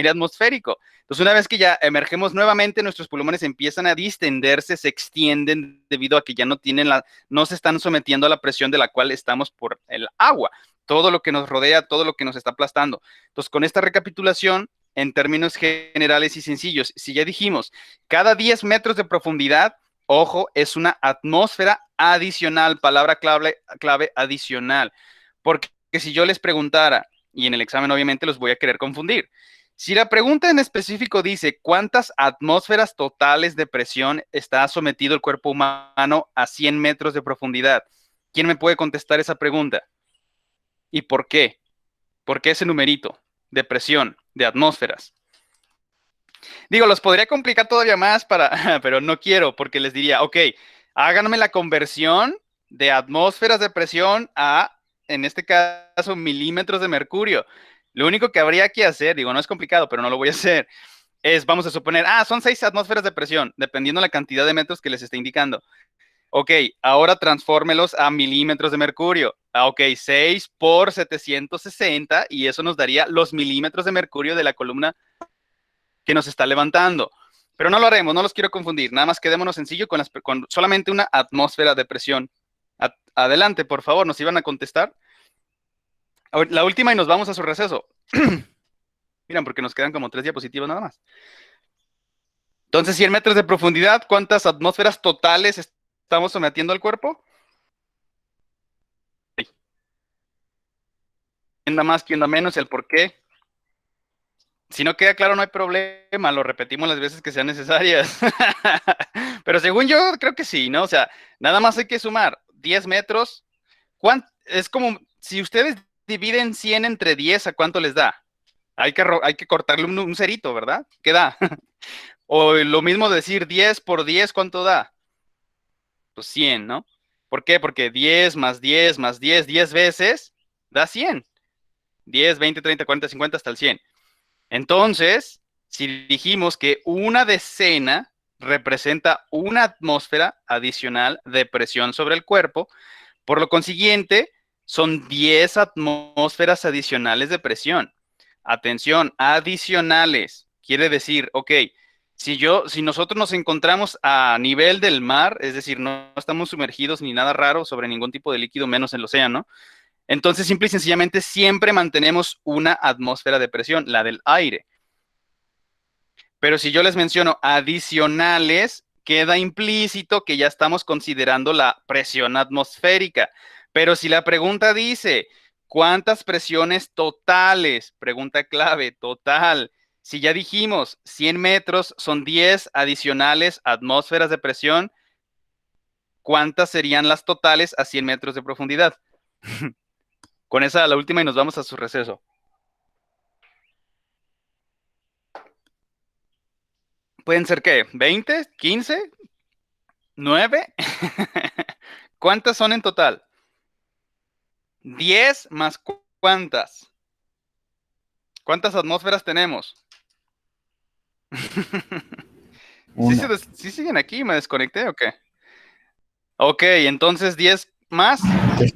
atmosférico. Entonces, una vez que ya emergemos nuevamente, nuestros pulmones empiezan a distenderse, se extienden debido a que ya no se están sometiendo a la presión de la cual estamos por el agua, todo lo que nos rodea, todo lo que nos está aplastando. Entonces, con esta recapitulación, en términos generales y sencillos, si ya dijimos, cada 10 metros de profundidad, ojo, es una atmósfera adicional, palabra clave adicional, porque si yo les preguntara, y en el examen obviamente los voy a querer confundir, si la pregunta en específico dice cuántas atmósferas totales de presión está sometido el cuerpo humano a 100 metros de profundidad, ¿quién me puede contestar esa pregunta? ¿Y por qué? ¿Por qué ese numerito de presión, de atmósferas? Digo, los podría complicar todavía más, pero no quiero, porque les diría, ok, háganme la conversión de atmósferas de presión a, en este caso, milímetros de mercurio. Lo único que habría que hacer, digo, no es complicado, pero no lo voy a hacer, vamos a suponer, son 6 atmósferas de presión, dependiendo la cantidad de metros que les esté indicando. Ok, ahora transfórmelos a milímetros de mercurio. Ok, 6 por 760 y eso nos daría los milímetros de mercurio de la columna que nos está levantando. Pero no lo haremos, no los quiero confundir. Nada más quedémonos sencillo con solamente una atmósfera de presión Adelante, por favor, nos iban a contestar. La última y nos vamos a su receso. Miren, porque nos quedan como 3 diapositivas nada más. Entonces, 100 metros de profundidad, ¿cuántas atmósferas totales estamos sometiendo al cuerpo? ¿Quién da más, quién da menos, el por qué? Si no queda claro, no hay problema, lo repetimos las veces que sean necesarias. Pero según yo, creo que sí, ¿no? O sea, nada más hay que sumar 10 metros. Es como, si ustedes dividen 100 entre 10, ¿a cuánto les da? Hay que cortarle un cerito, ¿verdad? ¿Qué da? O lo mismo decir 10 por 10, ¿cuánto da? Pues 100, ¿no? ¿Por qué? Porque 10 más 10 más 10, 10 veces, da 100. 10, 20, 30, 40, 50 hasta el 100. Entonces, si dijimos que una decena representa una atmósfera adicional de presión sobre el cuerpo, por lo consiguiente, son 10 atmósferas adicionales de presión. Atención, adicionales. Quiere decir, ok, si nosotros nos encontramos a nivel del mar, es decir, no estamos sumergidos ni nada raro sobre ningún tipo de líquido, menos en el océano, entonces simple y sencillamente siempre mantenemos una atmósfera de presión, la del aire. Pero si yo les menciono adicionales, queda implícito que ya estamos considerando la presión atmosférica. Pero si la pregunta dice, ¿cuántas presiones totales? Pregunta clave, total. Si ya dijimos 100 metros son 10 adicionales atmósferas de presión, ¿cuántas serían las totales a 100 metros de profundidad? Con esa la última y nos vamos a su receso. ¿Pueden ser qué? ¿20? ¿15? ¿9? ¿Cuántas son en total? 10 más ¿cuántas? ¿Cuántas atmósferas tenemos? ¿Sí siguen aquí? ¿Me desconecté o qué? Ok, entonces 10 más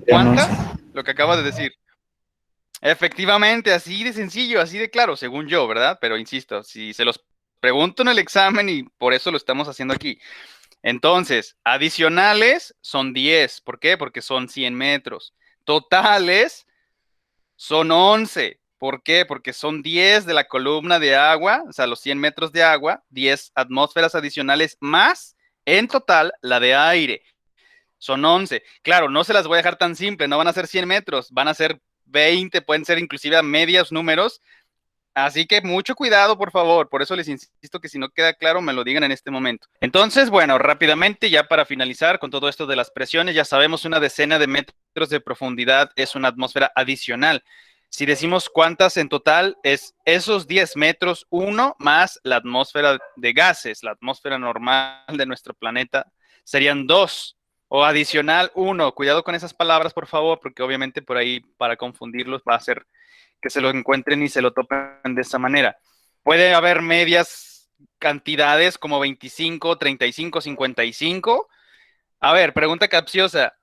¿cuántas? Lo que acaba de decir. Efectivamente, así de sencillo, así de claro, según yo, ¿verdad? Pero insisto, si se los pregunto en el examen y por eso lo estamos haciendo aquí. Entonces, adicionales son 10. ¿Por qué? Porque son 100 metros. Totales son 11. ¿Por qué? Porque son 10 de la columna de agua, o sea, los 100 metros de agua, 10 atmósferas adicionales más, en total, la de aire. Son 11. Claro, no se las voy a dejar tan simple, no van a ser 100 metros, van a ser 20, pueden ser inclusive a medios números. Así que mucho cuidado, por favor. Por eso les insisto que si no queda claro, me lo digan en este momento. Entonces, bueno, rápidamente, ya para finalizar con todo esto de las presiones, ya sabemos una decena de metros de profundidad es una atmósfera adicional. Si decimos cuántas en total, es esos 10 metros, 1 más la atmósfera de gases, la atmósfera normal de nuestro planeta, serían 2. O adicional 1. Cuidado con esas palabras, por favor, porque obviamente por ahí para confundirlos va a ser que se lo encuentren y se lo topen de esa manera. Puede haber medias cantidades como 25, 35, 55. A ver, pregunta capciosa.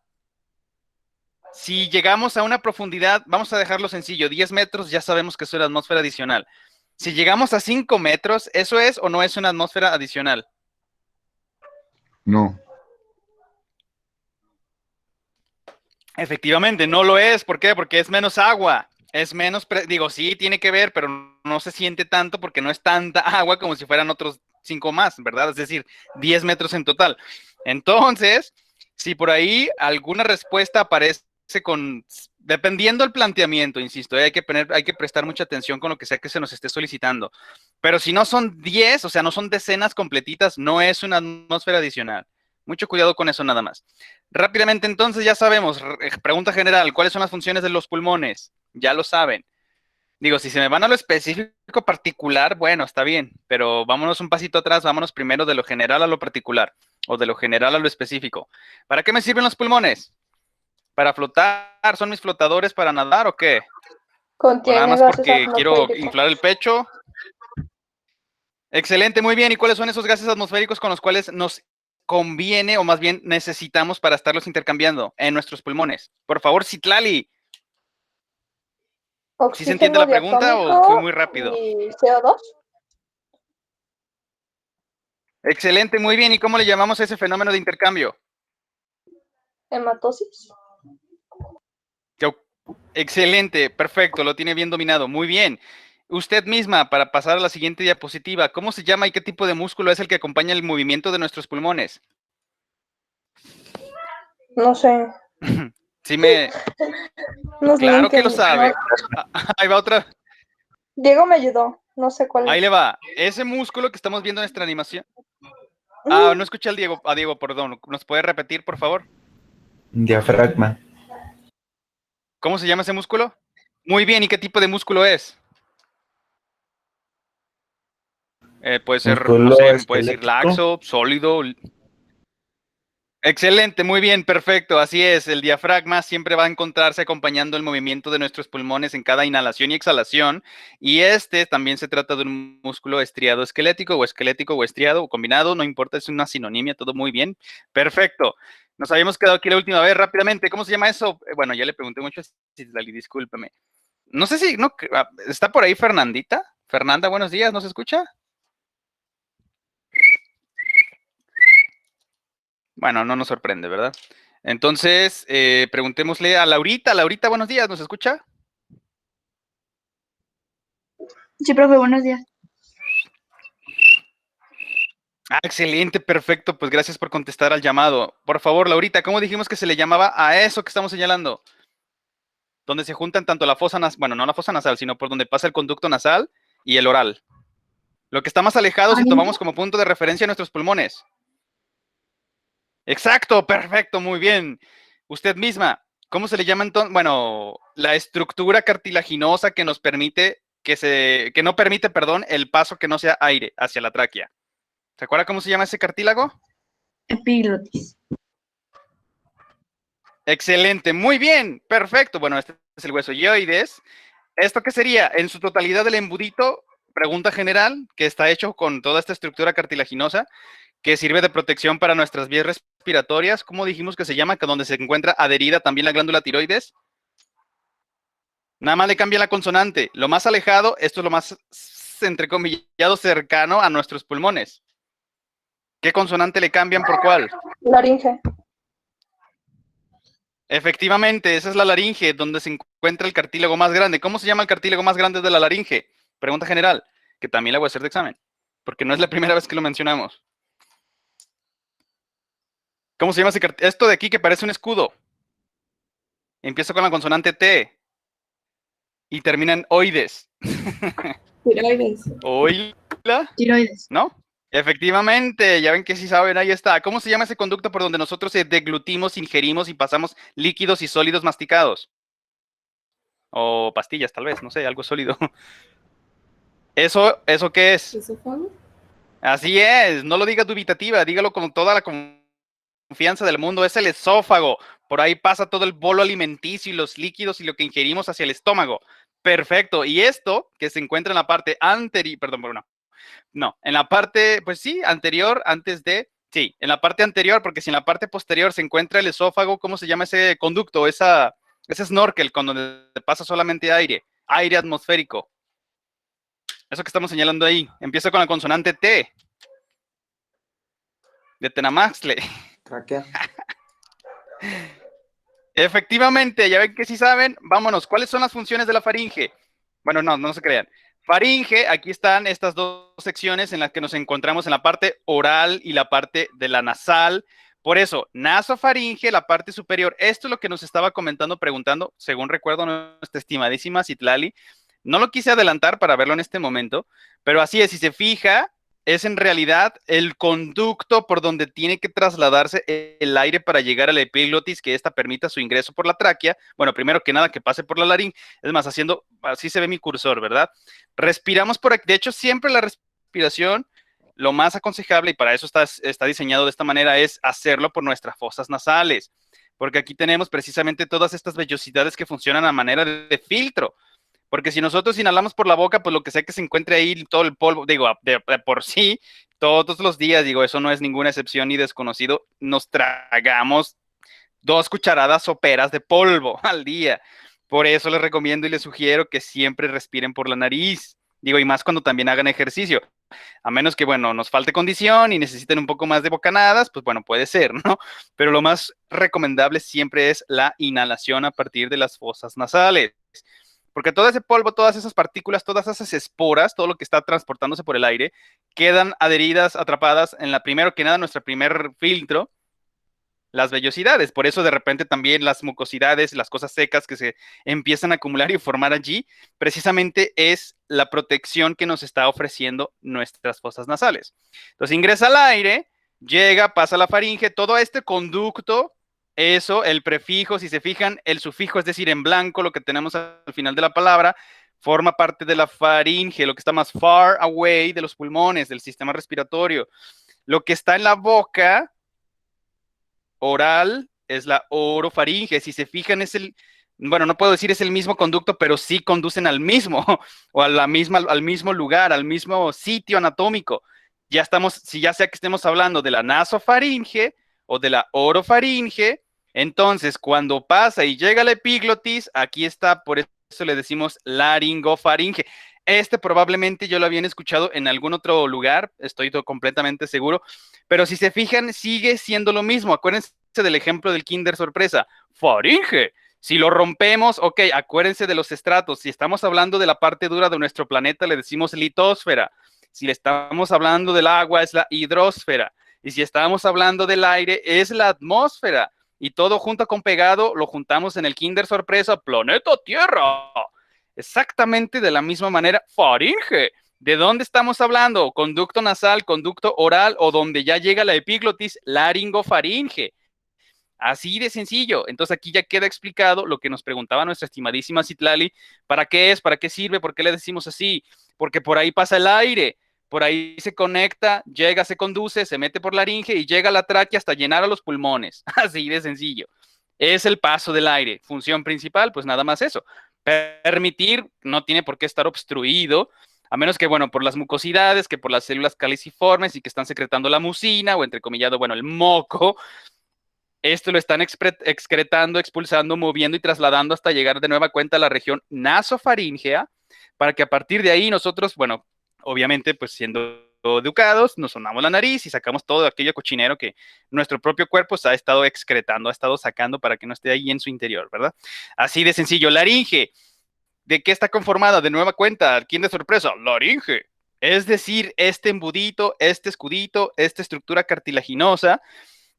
Si llegamos a una profundidad, vamos a dejarlo sencillo, 10 metros, ya sabemos que es una atmósfera adicional. Si llegamos a 5 metros, ¿eso es o no es una atmósfera adicional? No. Efectivamente, no lo es. ¿Por qué? Porque es menos agua. Es menos, digo, sí, tiene que ver, pero no se siente tanto porque no es tanta agua como si fueran otros 5 más, ¿verdad? Es decir, 10 metros en total. Entonces, si por ahí alguna respuesta aparece dependiendo del planteamiento, insisto, hay que prestar mucha atención con lo que sea que se nos esté solicitando. Pero si no son 10, o sea, no son decenas completitas, no es una atmósfera adicional. Mucho cuidado con eso nada más. Rápidamente, entonces, ya sabemos, pregunta general, ¿cuáles son las funciones de los pulmones? Ya lo saben. Digo, si se me van a lo específico particular, bueno, está bien, pero vámonos un pasito atrás, vámonos primero de lo general a lo particular, o de lo general a lo específico. ¿Para qué me sirven los pulmones? ¿Para flotar? ¿Son mis flotadores para nadar o qué? ¿O nada Contiene más gases porque quiero atmosféricos. inflar el pecho? Excelente, muy bien. ¿Y cuáles son esos gases atmosféricos con los cuales nos conviene o más bien necesitamos para estarlos intercambiando en nuestros pulmones? Por favor, Citlali. ¿Sí se entiende Oxígeno la pregunta o fui muy diatómico rápido? y CO2. Excelente, muy bien. ¿Y cómo le llamamos a ese fenómeno de intercambio? Hematosis. Excelente, perfecto, lo tiene bien dominado. Muy bien. Usted misma, para pasar a la siguiente diapositiva, ¿cómo se llama y qué tipo de músculo es el que acompaña el movimiento de nuestros pulmones? No sé. Sí me... No, Claro que lo entendí. sabe. Ahí va otra. Diego me ayudó. No sé cuál Ahí es. le va. Ese músculo que estamos viendo en nuestra animación. No escuché a Diego, perdón. ¿Nos puede repetir, por favor? Diafragma. ¿Cómo se llama ese músculo? Muy bien, ¿y qué tipo de músculo es? Puede ser, no Músculo sé, me puede decir esquelético. laxo, sólido. Excelente, muy bien, perfecto. Así es, el diafragma siempre va a encontrarse acompañando el movimiento de nuestros pulmones en cada inhalación y exhalación. Y este también se trata de un músculo estriado esquelético o estriado o combinado, no importa, es una sinonimia, todo muy bien. Perfecto. Nos habíamos quedado aquí la última vez rápidamente. ¿Cómo se llama eso? Bueno, ya le pregunté mucho, Citlali, discúlpeme. No sé si, no, ¿está por ahí Fernandita? Fernanda, buenos días, ¿nos escucha? Bueno, no nos sorprende, ¿verdad? Entonces, preguntémosle a Laurita. Laurita, buenos días, ¿nos escucha? Sí, profe, buenos días. Excelente, perfecto. Pues gracias por contestar al llamado. Por favor, Laurita, ¿cómo dijimos que se le llamaba a eso que estamos señalando? Donde se juntan tanto la fosa nasal, bueno, no la fosa nasal, sino por donde pasa el conducto nasal y el oral. Lo que está más alejado si tomamos como punto de referencia nuestros pulmones. Exacto, perfecto, muy bien. Usted misma, ¿cómo se le llama entonces? Bueno, la estructura cartilaginosa que nos permite, que no permite, perdón, el paso que no sea aire hacia la tráquea. ¿Se acuerda cómo se llama ese cartílago? Epiglotis. Excelente, muy bien, perfecto. Bueno, este es el hueso hioides. ¿Esto qué sería? En su totalidad el embudito, pregunta general, que está hecho con toda esta estructura cartilaginosa, que sirve de protección para nuestras vías respiratorias. ¿Cómo dijimos que se llama? Que donde se encuentra adherida también la glándula tiroides. Nada más le cambia la consonante. Lo más alejado, esto es lo más, entrecomillado, cercano a nuestros pulmones. ¿Qué consonante le cambian por cuál? Laringe. Efectivamente, esa es la laringe, donde se encuentra el cartílago más grande. ¿Cómo se llama el cartílago más grande de la laringe? Pregunta general, que también la voy a hacer de examen, porque no es la primera vez que lo mencionamos. ¿Cómo se llama ese cartílago? Esto de aquí que parece un escudo. Empieza con la consonante T y termina en oides. Tiroides. ¿Oíla? Tiroides. ¿No? Efectivamente, ya ven que sí saben, ahí está. ¿Cómo se llama ese conducto por donde nosotros deglutimos, ingerimos y pasamos líquidos y sólidos masticados? O pastillas, tal vez, no sé, algo sólido. ¿Eso qué es? ¿Esófago? Así es, no lo diga dubitativa, dígalo con toda la confianza del mundo, es el esófago. Por ahí pasa todo el bolo alimenticio y los líquidos y lo que ingerimos hacia el estómago. Perfecto. Y esto que se encuentra en la parte anterior, perdón, bueno, no, en la parte, pues sí, anterior, sí, en la parte anterior, porque si en la parte posterior se encuentra el esófago, ¿cómo se llama ese conducto, ese snorkel con donde pasa solamente aire atmosférico? Eso que estamos señalando ahí, empieza con la consonante T, de Tenamaxle. Tráquea. Efectivamente, ya ven que sí saben, vámonos, ¿cuáles son las funciones de la faringe? Bueno, no se crean. Faringe, aquí están estas dos secciones en las que nos encontramos en la parte oral y la parte de la nasal. Por eso, nasofaringe, la parte superior. Esto es lo que nos estaba comentando, preguntando, según recuerdo, nuestra estimadísima Citlali. No lo quise adelantar para verlo en este momento, pero así es, si se fija, es en realidad el conducto por donde tiene que trasladarse el aire para llegar a la epiglotis, que ésta permita su ingreso por la tráquea. Bueno, primero que nada, que pase por la laringe. Es más, así se ve mi cursor, ¿verdad? Respiramos por aquí. De hecho, siempre la respiración, lo más aconsejable, y para eso está diseñado de esta manera, es hacerlo por nuestras fosas nasales. Porque aquí tenemos precisamente todas estas vellosidades que funcionan a manera de filtro. Porque si nosotros inhalamos por la boca, pues lo que sea que se encuentre ahí, todo el polvo, digo, de por sí, todos los días, digo, eso no es ninguna excepción ni desconocido, nos tragamos 2 cucharadas soperas de polvo al día. Por eso les recomiendo y les sugiero que siempre respiren por la nariz. Digo, y más cuando también hagan ejercicio. A menos que, bueno, nos falte condición y necesiten un poco más de bocanadas, pues bueno, puede ser, ¿no? Pero lo más recomendable siempre es la inhalación a partir de las fosas nasales. Porque todo ese polvo, todas esas partículas, todas esas esporas, todo lo que está transportándose por el aire, quedan adheridas, atrapadas en primero que nada, nuestro primer filtro, las vellosidades. Por eso de repente también las mucosidades, las cosas secas que se empiezan a acumular y formar allí, precisamente es la protección que nos está ofreciendo nuestras fosas nasales. Entonces ingresa al aire, llega, pasa a la faringe, todo este conducto, eso, el prefijo, si se fijan, el sufijo, es decir, en blanco, lo que tenemos al final de la palabra, forma parte de la faringe, lo que está más far away de los pulmones, del sistema respiratorio. Lo que está en la boca oral es la orofaringe. Si se fijan, bueno, no puedo decir es el mismo conducto, pero sí conducen al mismo, o a la misma, al mismo lugar, al mismo sitio anatómico. Ya estamos, si ya sea que estemos hablando de la nasofaringe o de la orofaringe, entonces cuando pasa y llega la epiglotis, aquí está, por eso le decimos laringofaringe. Probablemente yo lo habían escuchado en algún otro lugar, estoy completamente seguro, pero si se fijan, sigue siendo lo mismo. Acuérdense del ejemplo del Kinder Sorpresa, faringe. Si lo rompemos, ok, acuérdense de los estratos. Si estamos hablando de la parte dura de nuestro planeta, le decimos litosfera. Si le estamos hablando del agua, es la hidrosfera. Y si estamos hablando del aire, es la atmósfera. Y todo junto con pegado lo juntamos en el Kinder Sorpresa, planeta Tierra. Exactamente de la misma manera, faringe. ¿De dónde estamos hablando? Conducto nasal, conducto oral o donde ya llega la epiglotis, laringofaringe. Así de sencillo. Entonces aquí ya queda explicado lo que nos preguntaba nuestra estimadísima Citlali. ¿Para qué es? ¿Para qué sirve? ¿Por qué le decimos así? Porque por ahí pasa el aire, por ahí se conecta, llega, se conduce, se mete por la laringe y llega a la tráquea hasta llenar a los pulmones. Así de sencillo. Es el paso del aire. Función principal, pues nada más eso. Permitir, no tiene por qué estar obstruido, a menos que, bueno, por las mucosidades, que por las células caliciformes y que están secretando la mucina o entrecomillado, bueno, el moco. Esto lo están excretando, expulsando, moviendo y trasladando hasta llegar de nueva cuenta a la región nasofaríngea, para que a partir de ahí nosotros, bueno, obviamente, pues siendo educados, nos sonamos la nariz y sacamos todo aquello cochinero que nuestro propio cuerpo se ha estado excretando, ha estado sacando para que no esté ahí en su interior, ¿verdad? Así de sencillo. Laringe, ¿de qué está conformada? De nueva cuenta, ¿quién de sorpresa? Laringe. Es decir, este embudito, este escudito, esta estructura cartilaginosa,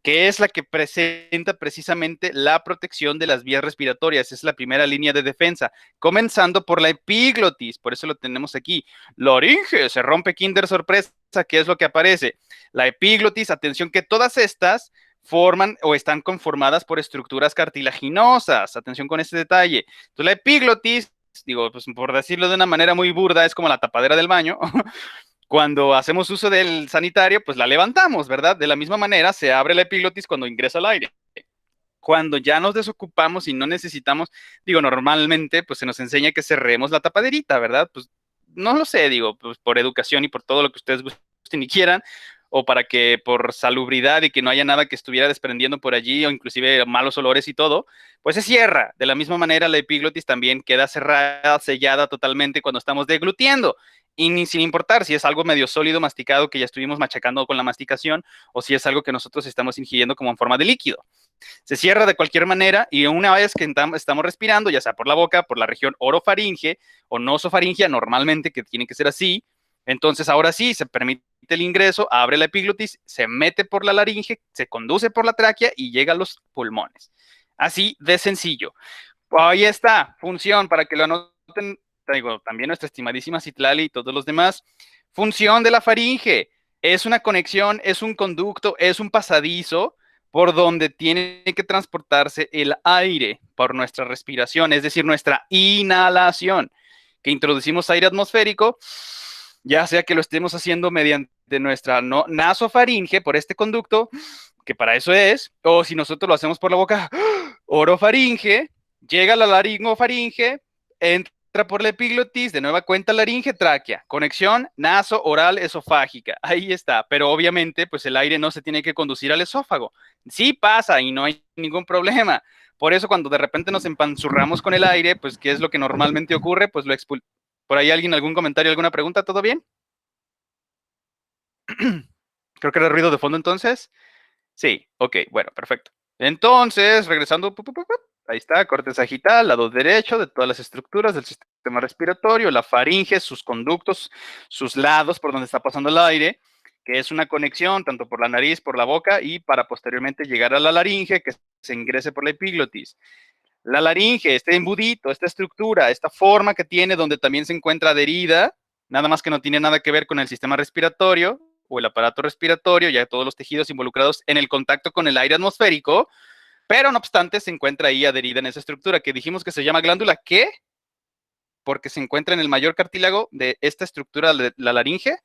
que es la que presenta precisamente la protección de las vías respiratorias. Es la primera línea de defensa, comenzando por la epiglotis, por eso lo tenemos aquí. Laringe, se rompe Kinder Sorpresa, ¿qué es lo que aparece? La epiglotis, atención que todas estas forman o están conformadas por estructuras cartilaginosas, atención con este detalle. Entonces la epiglotis, digo, pues por decirlo de una manera muy burda, es como la tapadera del baño. Cuando hacemos uso del sanitario, pues la levantamos, ¿verdad? De la misma manera se abre la epiglotis cuando ingresa al aire. Cuando ya nos desocupamos y no necesitamos, digo, normalmente pues se nos enseña que cerremos la tapaderita, ¿verdad? Pues no lo sé, digo, pues por educación y por todo lo que ustedes gusten y quieran, o para que por salubridad y que no haya nada que estuviera desprendiendo por allí, o inclusive malos olores y todo, pues se cierra. De la misma manera, la epiglotis también queda cerrada, sellada totalmente cuando estamos deglutiendo. Y sin importar si es algo medio sólido, masticado, que ya estuvimos machacando con la masticación, o si es algo que nosotros estamos ingiriendo como en forma de líquido. Se cierra de cualquier manera y una vez que estamos respirando, ya sea por la boca, por la región orofaringe o nosofaringea, normalmente, que tiene que ser así, entonces ahora sí, se permite el ingreso, abre la epiglotis, se mete por la laringe, se conduce por la tráquea y llega a los pulmones. Así de sencillo. Ahí está, función, para que lo anoten, digo, también nuestra estimadísima Citlali y todos los demás. Función de la faringe, es una conexión, es un conducto, es un pasadizo por donde tiene que transportarse el aire por nuestra respiración, es decir, nuestra inhalación, que introducimos aire atmosférico, ya sea que lo estemos haciendo mediante nuestra nasofaringe por este conducto, que para eso es, o si nosotros lo hacemos por la boca, orofaringe, llega a la laringofaringe, entra por la epiglotis, de nueva cuenta laringe, tráquea, conexión naso, oral, esofágica, ahí está, pero obviamente pues el aire no se tiene que conducir al esófago, sí pasa y no hay ningún problema. Por eso cuando de repente nos empanzurramos con el aire, pues ¿qué es lo que normalmente ocurre? Pues lo ¿Por ahí alguien, algún comentario, alguna pregunta? ¿Todo bien? Creo que era ruido de fondo entonces. Sí, ok, bueno, perfecto. Entonces, regresando, ahí está, corte sagital, lado derecho de todas las estructuras del sistema respiratorio, la faringe, sus conductos, sus lados por donde está pasando el aire, que es una conexión tanto por la nariz, por la boca y para posteriormente llegar a la laringe, que se ingrese por la epiglotis. La laringe, este embudito, esta estructura, esta forma que tiene donde también se encuentra adherida, nada más que no tiene nada que ver con el sistema respiratorio o el aparato respiratorio, ya todos los tejidos involucrados en el contacto con el aire atmosférico, pero no obstante se encuentra ahí adherida en esa estructura que dijimos que se llama glándula, ¿qué? Porque se encuentra en el mayor cartílago de esta estructura de la laringe.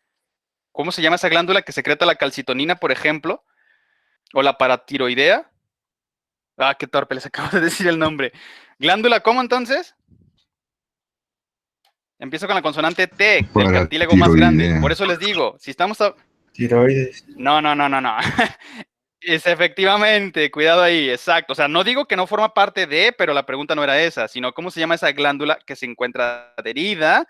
¿Cómo se llama esa glándula que secreta la calcitonina, por ejemplo? O la paratiroidea. Ah, qué torpe, les acabo de decir el nombre. ¿Glándula cómo entonces? Empiezo con la consonante T, del cartílago más grande. Por eso les digo, si estamos... Tiroides. No. Es efectivamente, cuidado ahí, exacto. O sea, no digo que no forma parte de, pero la pregunta no era esa, sino cómo se llama esa glándula que se encuentra adherida,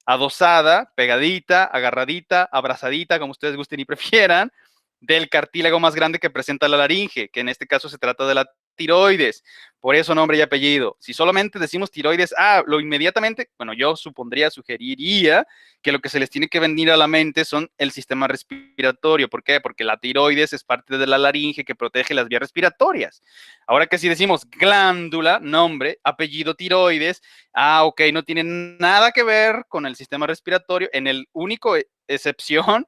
adosada, pegadita, agarradita, abrazadita, como ustedes gusten y prefieran, del cartílago más grande que presenta la laringe, que en este caso se trata de la tiroides. Por eso nombre y apellido. Si solamente decimos tiroides, lo inmediatamente, bueno, yo supondría, sugeriría que lo que se les tiene que venir a la mente son el sistema respiratorio. ¿Por qué? Porque la tiroides es parte de la laringe que protege las vías respiratorias. Ahora que si decimos glándula, nombre, apellido tiroides, ok, no tiene nada que ver con el sistema respiratorio, en el único excepción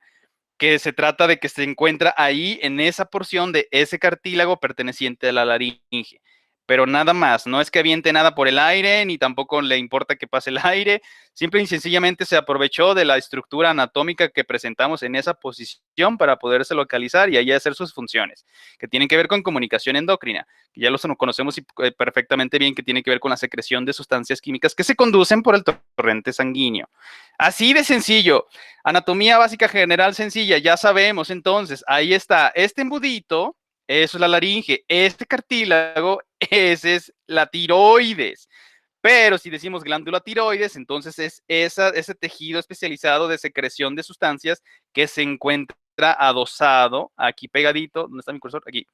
que se trata de que se encuentra ahí en esa porción de ese cartílago perteneciente a la laringe. Pero nada más, no es que aviente nada por el aire, ni tampoco le importa que pase el aire, simple y sencillamente se aprovechó de la estructura anatómica que presentamos en esa posición para poderse localizar y ahí hacer sus funciones, que tienen que ver con comunicación endocrina, que ya los conocemos perfectamente bien, que tiene que ver con la secreción de sustancias químicas que se conducen por el torrente sanguíneo. Así de sencillo. Anatomía básica general sencilla, ya sabemos entonces, ahí está, este embudito, eso es la laringe, este cartílago, ese es la tiroides. Pero si decimos glándula tiroides, entonces es ese tejido especializado de secreción de sustancias que se encuentra adosado, aquí pegadito, ¿dónde está mi cursor? Aquí,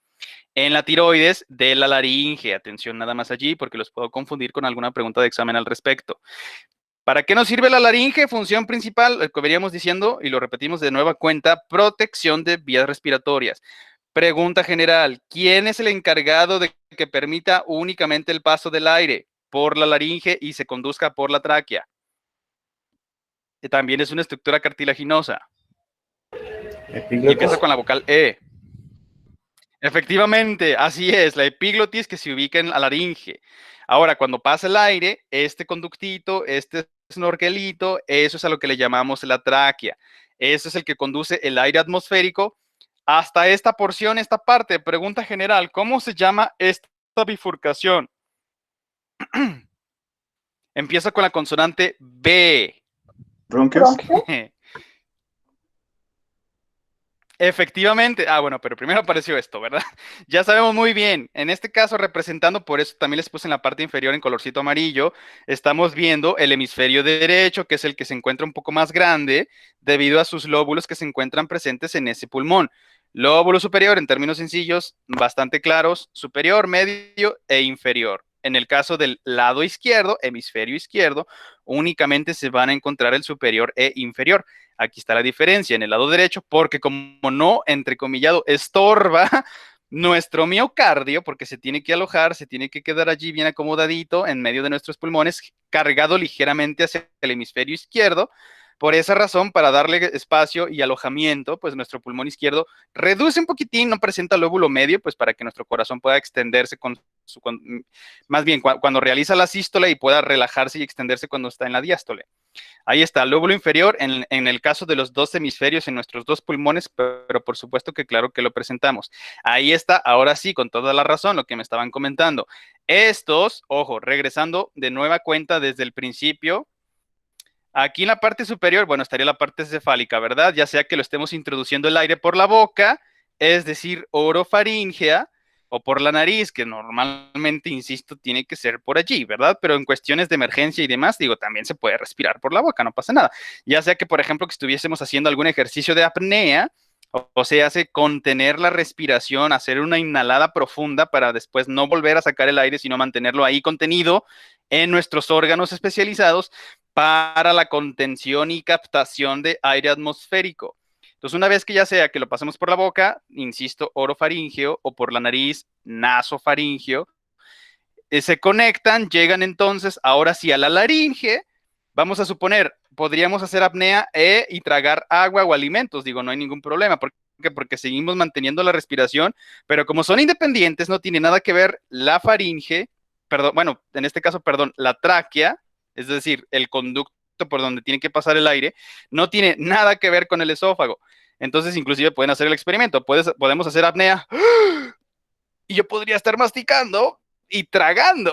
en la tiroides de la laringe. Atención nada más allí, porque los puedo confundir con alguna pregunta de examen al respecto. ¿Para qué nos sirve la laringe? Función principal, lo que veníamos diciendo, y lo repetimos de nueva cuenta, protección de vías respiratorias. Pregunta general, ¿quién es el encargado de que permita únicamente el paso del aire por la laringe y se conduzca por la tráquea? También es una estructura cartilaginosa. Y empieza con la vocal E. Efectivamente, así es, la epiglotis que se ubica en la laringe. Ahora, cuando pasa el aire, este conductito, este snorkelito, eso es a lo que le llamamos la tráquea. Eso es el que conduce el aire atmosférico hasta esta porción, esta parte. Pregunta general, ¿cómo se llama esta bifurcación? Empieza con la consonante B. Bronquios. Efectivamente. Bueno, pero primero apareció esto, ¿verdad? Ya sabemos muy bien. En este caso, representando, por eso también les puse en la parte inferior en colorcito amarillo, estamos viendo el hemisferio derecho, que es el que se encuentra un poco más grande, debido a sus lóbulos que se encuentran presentes en ese pulmón. Lóbulo superior, en términos sencillos, bastante claros, superior, medio e inferior. En el caso del lado izquierdo, hemisferio izquierdo, únicamente se van a encontrar el superior e inferior. Aquí está la diferencia en el lado derecho, porque como no, entrecomillado, estorba nuestro miocardio, porque se tiene que alojar, se tiene que quedar allí bien acomodadito en medio de nuestros pulmones, cargado ligeramente hacia el hemisferio izquierdo. Por esa razón, para darle espacio y alojamiento, pues nuestro pulmón izquierdo reduce un poquitín, no presenta lóbulo medio, pues para que nuestro corazón pueda extenderse más bien cuando realiza la sístole y pueda relajarse y extenderse cuando está en la diástole. Ahí está, el lóbulo inferior en el caso de los dos hemisferios en nuestros dos pulmones, pero por supuesto que claro que lo presentamos. Ahí está, ahora sí, con toda la razón, lo que me estaban comentando. Estos, ojo, regresando de nueva cuenta desde el principio, aquí en la parte superior, bueno, estaría la parte cefálica, ¿verdad? Ya sea que lo estemos introduciendo el aire por la boca, es decir, orofaringea, o por la nariz, que normalmente, insisto, tiene que ser por allí, ¿verdad? Pero en cuestiones de emergencia y demás, digo, también se puede respirar por la boca, no pasa nada. Ya sea que, por ejemplo, que estuviésemos haciendo algún ejercicio de apnea, o se hace contener la respiración, hacer una inhalada profunda para después no volver a sacar el aire, sino mantenerlo ahí contenido en nuestros órganos especializados para la contención y captación de aire atmosférico. Entonces, una vez que ya sea que lo pasemos por la boca, insisto, orofaríngeo, o por la nariz, nasofaríngeo, se conectan, llegan entonces ahora sí a la laringe. Vamos a suponer, podríamos hacer apnea y tragar agua o alimentos, digo, no hay ningún problema. ¿Por qué? Porque seguimos manteniendo la respiración, pero como son independientes, no tiene nada que ver la faringe, perdón, bueno, en este caso, perdón, la tráquea, es decir, el conducto por donde tiene que pasar el aire, no tiene nada que ver con el esófago. Entonces, inclusive pueden hacer el experimento, podemos hacer apnea y yo podría estar masticando y tragando,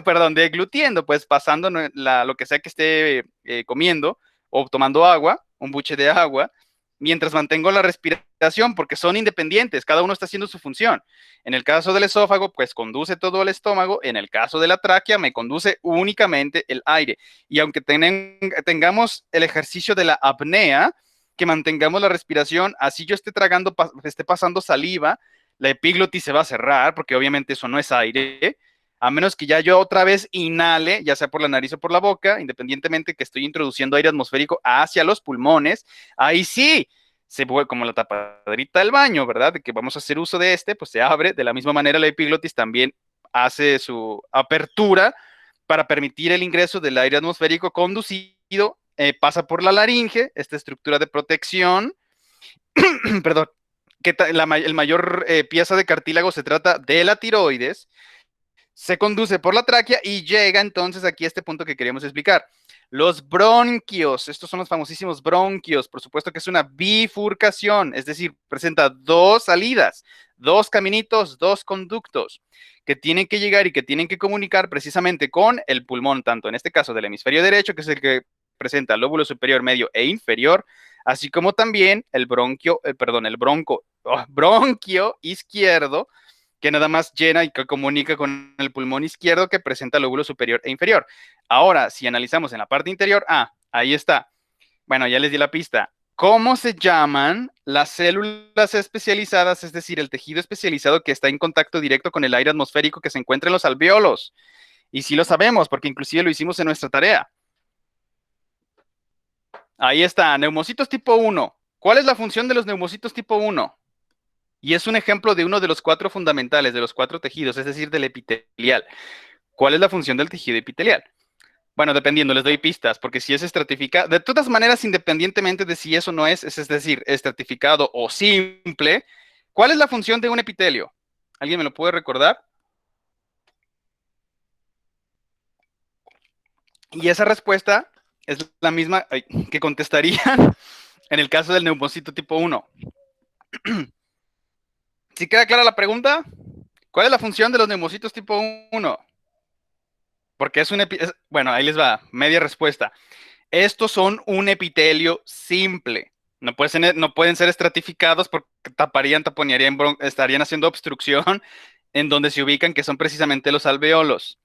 perdón, deglutiendo, pues pasando lo que sea que esté comiendo o tomando agua, un buche de agua, mientras mantengo la respiración, porque son independientes, cada uno está haciendo su función. En el caso del esófago, pues conduce todo el estómago, en el caso de la tráquea, me conduce únicamente el aire. Y aunque tengamos el ejercicio de la apnea, que mantengamos la respiración, así yo esté tragando, esté pasando saliva, la epiglotis se va a cerrar, porque obviamente eso no es aire, a menos que ya yo otra vez inhale, ya sea por la nariz o por la boca, independientemente que estoy introduciendo aire atmosférico hacia los pulmones, ahí sí, se vuelve como la tapadrita del baño, ¿verdad? De que vamos a hacer uso de pues se abre, de la misma manera la epiglotis también hace su apertura para permitir el ingreso del aire atmosférico conducido, pasa por la laringe, esta estructura de protección, perdón, que el mayor pieza de cartílago se trata de la tiroides, se conduce por la tráquea y llega entonces aquí a este punto que queríamos explicar. Los bronquios, estos son los famosísimos bronquios, por supuesto que es una bifurcación, es decir, presenta dos salidas, dos caminitos, dos conductos que tienen que llegar y que tienen que comunicar precisamente con el pulmón, tanto en este caso del hemisferio derecho, que es el que presenta el lóbulo superior, medio e inferior, así como también el bronquio izquierdo, que nada más llena y que comunica con el pulmón izquierdo que presenta el lóbulo superior e inferior. Ahora, si analizamos en la parte interior, ahí está. Bueno, ya les di la pista. ¿Cómo se llaman las células especializadas, es decir, el tejido especializado que está en contacto directo con el aire atmosférico que se encuentra en los alvéolos? Y sí lo sabemos, porque inclusive lo hicimos en nuestra tarea. Ahí está, neumocitos tipo 1. ¿Cuál es la función de los neumocitos tipo 1? Y es un ejemplo de uno de los 4 fundamentales, de los 4 tejidos, es decir, del epitelial. ¿Cuál es la función del tejido epitelial? Bueno, dependiendo, les doy pistas, porque si es estratificado, de todas maneras, independientemente de si eso no es decir, estratificado o simple, ¿cuál es la función de un epitelio? ¿Alguien me lo puede recordar? Y esa respuesta es la misma que contestarían en el caso del neumocito tipo 1. ¿Sí queda clara la pregunta? ¿Cuál es la función de los neumocitos tipo 1? Porque bueno, ahí les va, media respuesta. Estos son un epitelio simple. No pueden ser estratificados porque taponearían, estarían haciendo obstrucción en donde se ubican, que son precisamente los alveolos.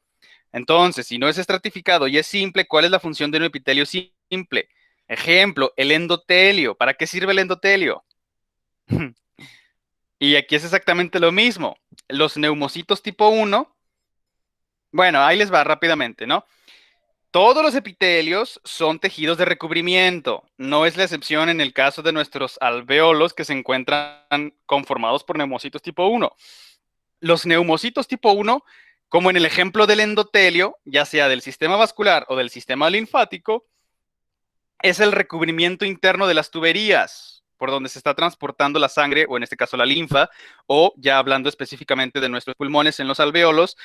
Entonces, si no es estratificado y es simple, ¿cuál es la función de un epitelio simple? Ejemplo, el endotelio. ¿Para qué sirve el endotelio? Y aquí es exactamente lo mismo. Los neumocitos tipo 1, bueno, ahí les va rápidamente, ¿no? Todos los epitelios son tejidos de recubrimiento. No es la excepción en el caso de nuestros alvéolos que se encuentran conformados por neumocitos tipo 1. Los neumocitos tipo 1, como en el ejemplo del endotelio, ya sea del sistema vascular o del sistema linfático, es el recubrimiento interno de las tuberías por donde se está transportando la sangre, o en este caso la linfa, o ya hablando específicamente de nuestros pulmones en los alvéolos,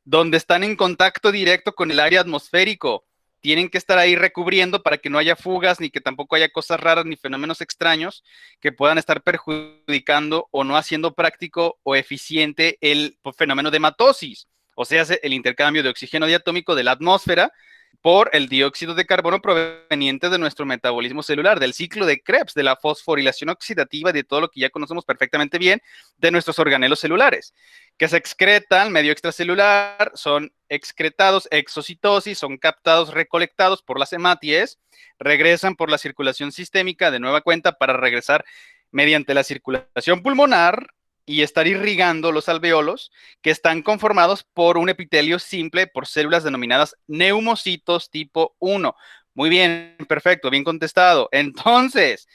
donde están en contacto directo con el aire atmosférico. Tienen que estar ahí recubriendo para que no haya fugas, ni que tampoco haya cosas raras ni fenómenos extraños que puedan estar perjudicando o no haciendo práctico o eficiente el fenómeno de hematosis, o sea, el intercambio de oxígeno diatómico de la atmósfera por el dióxido de carbono proveniente de nuestro metabolismo celular, del ciclo de Krebs, de la fosforilación oxidativa, de todo lo que ya conocemos perfectamente bien de nuestros organelos celulares, que se excretan medio extracelular, son excretados, exocitosis, son captados, recolectados por las hematies, regresan por la circulación sistémica de nueva cuenta para regresar mediante la circulación pulmonar y estar irrigando los alveolos, que están conformados por un epitelio simple por células denominadas neumocitos tipo 1. Muy bien, perfecto, bien contestado. Entonces,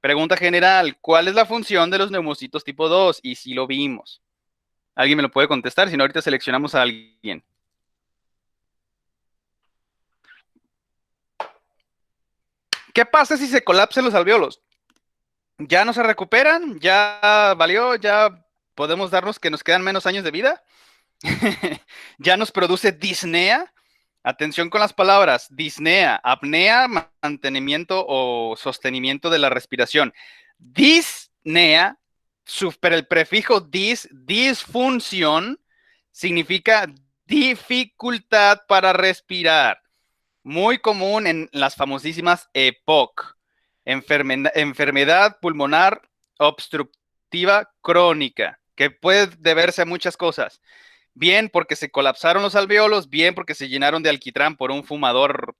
pregunta general, ¿cuál es la función de los neumocitos tipo 2? Y si lo vimos. ¿Alguien me lo puede contestar? Si no, ahorita seleccionamos a alguien. ¿Qué pasa si se colapsan los alveolos? ¿Ya no se recuperan? ¿Ya valió? ¿Ya podemos darnos que nos quedan menos años de vida? ¿Ya nos produce disnea? Atención con las palabras, disnea, apnea, mantenimiento o sostenimiento de la respiración. Disnea, pero el prefijo disfunción, significa dificultad para respirar. Muy común en las famosísimas EPOC, enfermedad pulmonar obstructiva crónica, que puede deberse a muchas cosas. Bien porque se colapsaron los alveolos, bien porque se llenaron de alquitrán por un fumador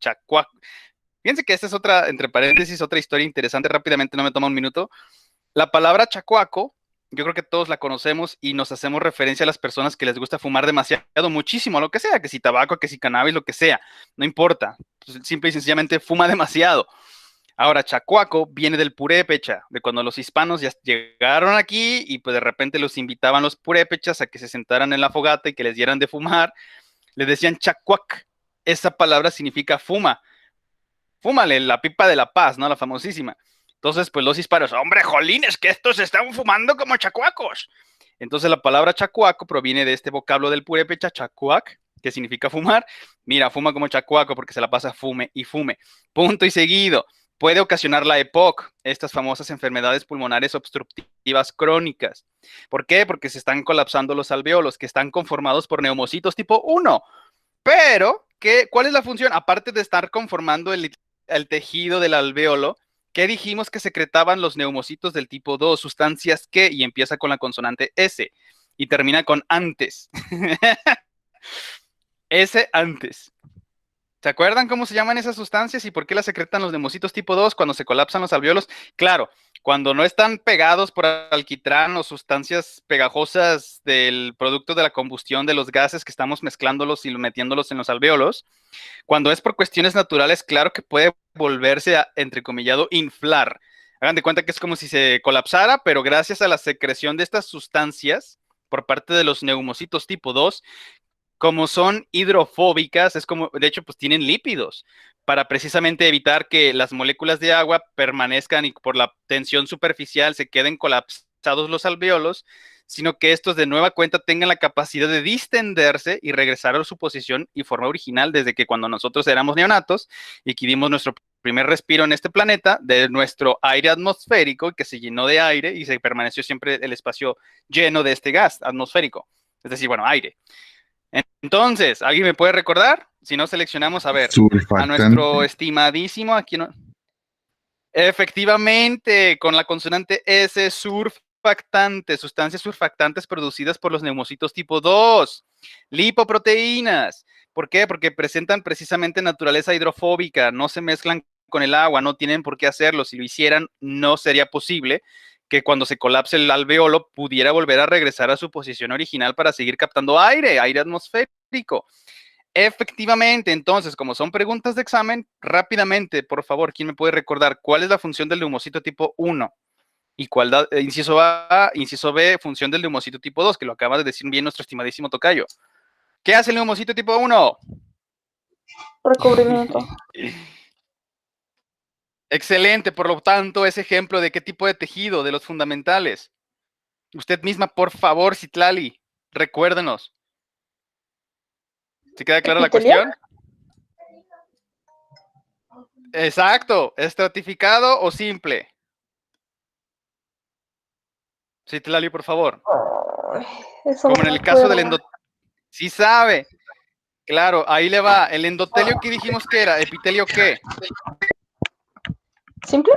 chacuaco. Fíjense que esta es otra, entre paréntesis, otra historia interesante, rápidamente, no me toma un minuto. La palabra chacuaco, yo creo que todos la conocemos y nos hacemos referencia a las personas que les gusta fumar demasiado, muchísimo, lo que sea, que si tabaco, que si cannabis, lo que sea, no importa, simple y sencillamente fuma demasiado. Ahora, chacuaco viene del purépecha, de cuando los hispanos ya llegaron aquí y pues de repente los invitaban los purépechas a que se sentaran en la fogata y que les dieran de fumar, les decían chacuac. Esa palabra significa fuma. Fúmale, la pipa de la paz, ¿no? La famosísima. Entonces, pues los hispanos, hombre, jolines, que estos están fumando como chacuacos. Entonces la palabra chacuaco proviene de este vocablo del purépecha, chacuac, que significa fumar. Mira, fuma como chacuaco porque se la pasa fume y fume. Punto y seguido. Puede ocasionar la EPOC, estas famosas enfermedades pulmonares obstructivas crónicas. ¿Por qué? Porque se están colapsando los alveolos, que están conformados por neumocitos tipo 1. Pero, ¿cuál es la función? Aparte de estar conformando el tejido del alveolo, ¿qué dijimos que secretaban los neumocitos del tipo 2? Sustancias que, y empieza con la consonante S, y termina con antes. S antes. ¿Se acuerdan cómo se llaman esas sustancias y por qué las secretan los neumocitos tipo 2 cuando se colapsan los alveolos? Claro, cuando no están pegados por alquitrán o sustancias pegajosas del producto de la combustión de los gases que estamos mezclándolos y metiéndolos en los alveolos. Cuando es por cuestiones naturales, claro que puede volverse a, entrecomillado, inflar. Hagan de cuenta que es como si se colapsara, pero gracias a la secreción de estas sustancias por parte de los neumocitos tipo 2, como son hidrofóbicas, es como, de hecho, pues tienen lípidos para precisamente evitar que las moléculas de agua permanezcan y por la tensión superficial se queden colapsados los alveolos, sino que estos de nueva cuenta tengan la capacidad de distenderse y regresar a su posición y forma original desde que cuando nosotros éramos neonatos y que dimos nuestro primer respiro en este planeta, de nuestro aire atmosférico que se llenó de aire y se permaneció siempre el espacio lleno de este gas atmosférico, es decir, bueno, aire. Entonces, ¿alguien me puede recordar? Si no, seleccionamos, a ver, a nuestro estimadísimo, aquí no. Efectivamente, con la consonante S, surfactante, sustancias surfactantes producidas por los neumocitos tipo 2, lipoproteínas. ¿Por qué? Porque presentan precisamente naturaleza hidrofóbica, no se mezclan con el agua, no tienen por qué hacerlo. Si lo hicieran, no sería posible que cuando se colapse el alveolo pudiera volver a regresar a su posición original para seguir captando aire atmosférico. Efectivamente, entonces, como son preguntas de examen, rápidamente, por favor, ¿quién me puede recordar cuál es la función del neumocito tipo 1? ¿Y cuál da, inciso A, inciso B, función del neumocito tipo 2, que lo acaba de decir bien nuestro estimadísimo tocayo? ¿Qué hace el neumocito tipo 1? Recubrimiento. Excelente, por lo tanto, es ejemplo de qué tipo de tejido, de los fundamentales. Usted misma, por favor, Citlali, recuérdenos. ¿Se queda clara la cuestión? Exacto, ¿estratificado o simple? Citlali, por favor. Ay, eso Como no en me el caso del acuerdo. Sí sabe. Claro, ahí le va. El endotelio que dijimos que era, epitelio ¿qué? ¿Simple?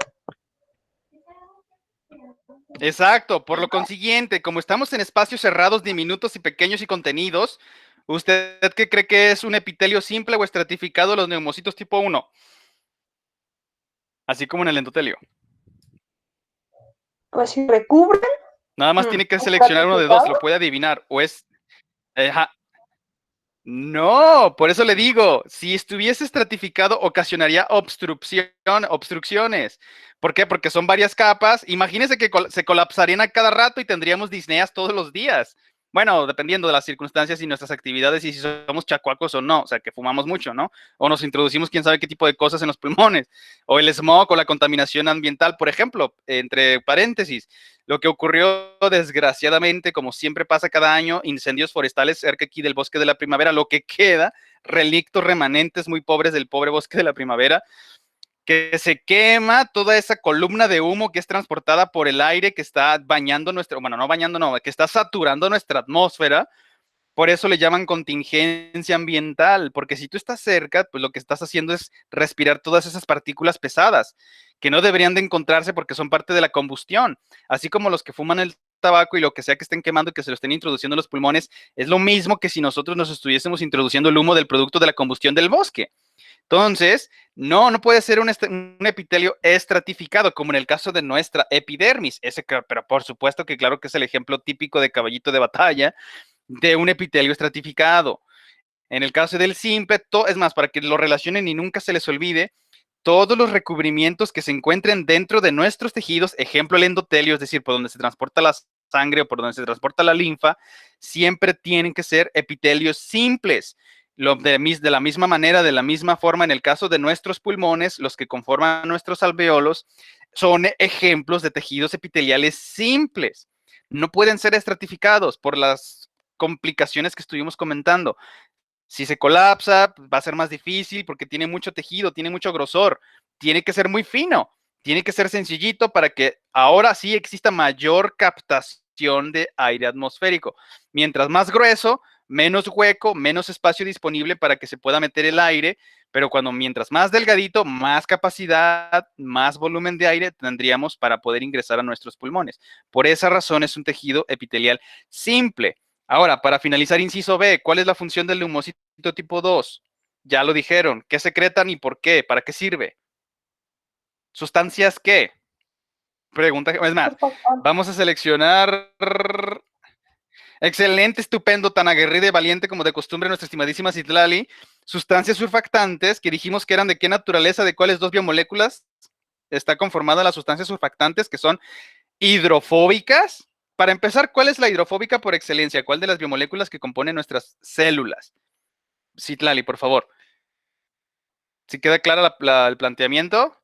Exacto, por lo consiguiente, como estamos en espacios cerrados, diminutos y pequeños y contenidos, ¿usted qué cree que es un epitelio simple o estratificado de los neumocitos tipo 1? Así como en el endotelio. Pues si recubren. Nada más tiene que seleccionar uno de dos, lo puede adivinar. O es... Ajá. No, por eso le digo, si estuviese estratificado ocasionaría obstrucciones. ¿Por qué? Porque son varias capas. Imagínese que se colapsarían a cada rato y tendríamos disneas todos los días. Bueno, dependiendo de las circunstancias y nuestras actividades y si somos chacuacos o no, o sea, que fumamos mucho, ¿no? O nos introducimos quién sabe qué tipo de cosas en los pulmones, o el smog o la contaminación ambiental, por ejemplo, entre paréntesis. Lo que ocurrió, desgraciadamente, como siempre pasa cada año, incendios forestales cerca aquí del bosque de la primavera, lo que queda, relictos remanentes muy pobres del pobre bosque de la primavera, que se quema toda esa columna de humo que es transportada por el aire que está bañando bueno, no bañando, no, que está saturando nuestra atmósfera. Por eso le llaman contingencia ambiental, porque si tú estás cerca, pues lo que estás haciendo es respirar todas esas partículas pesadas, que no deberían de encontrarse porque son parte de la combustión, así como los que fuman el tabaco y lo que sea que estén quemando y que se lo estén introduciendo en los pulmones, es lo mismo que si nosotros nos estuviésemos introduciendo el humo del producto de la combustión del bosque. Entonces, no puede ser un epitelio estratificado, como en el caso de nuestra epidermis, pero por supuesto que claro que es el ejemplo típico de caballito de batalla, de un epitelio estratificado. En el caso del simple, es más, para que lo relacionen y nunca se les olvide, todos los recubrimientos que se encuentren dentro de nuestros tejidos, ejemplo el endotelio, es decir, por donde se transporta la sangre o por donde se transporta la linfa, siempre tienen que ser epitelios simples. De la misma manera, de la misma forma, en el caso de nuestros pulmones, los que conforman nuestros alveolos, son ejemplos de tejidos epiteliales simples. No pueden ser estratificados por las complicaciones que estuvimos comentando. Si se colapsa, va a ser más difícil porque tiene mucho tejido, tiene mucho grosor, tiene que ser muy fino, tiene que ser sencillito para que ahora sí exista mayor captación de aire atmosférico. Mientras más grueso, menos hueco, menos espacio disponible para que se pueda meter el aire, pero mientras más delgadito, más capacidad, más volumen de aire tendríamos para poder ingresar a nuestros pulmones. Por esa razón es un tejido epitelial simple. Ahora, para finalizar, inciso B, ¿cuál es la función del neumocito tipo 2? Ya lo dijeron, ¿qué secretan y por qué? ¿Para qué sirve? ¿Sustancias qué? Pregunta, es más, vamos a seleccionar... Excelente, estupendo, tan aguerrido y valiente como de costumbre nuestra estimadísima Citlali. Sustancias surfactantes, que dijimos que eran de qué naturaleza, de cuáles dos biomoléculas está conformada las sustancias surfactantes, que son hidrofóbicas. Para empezar, ¿cuál es la hidrofóbica por excelencia? ¿Cuál de las biomoléculas que componen nuestras células? Citlali, por favor. ¿Si queda clara el planteamiento?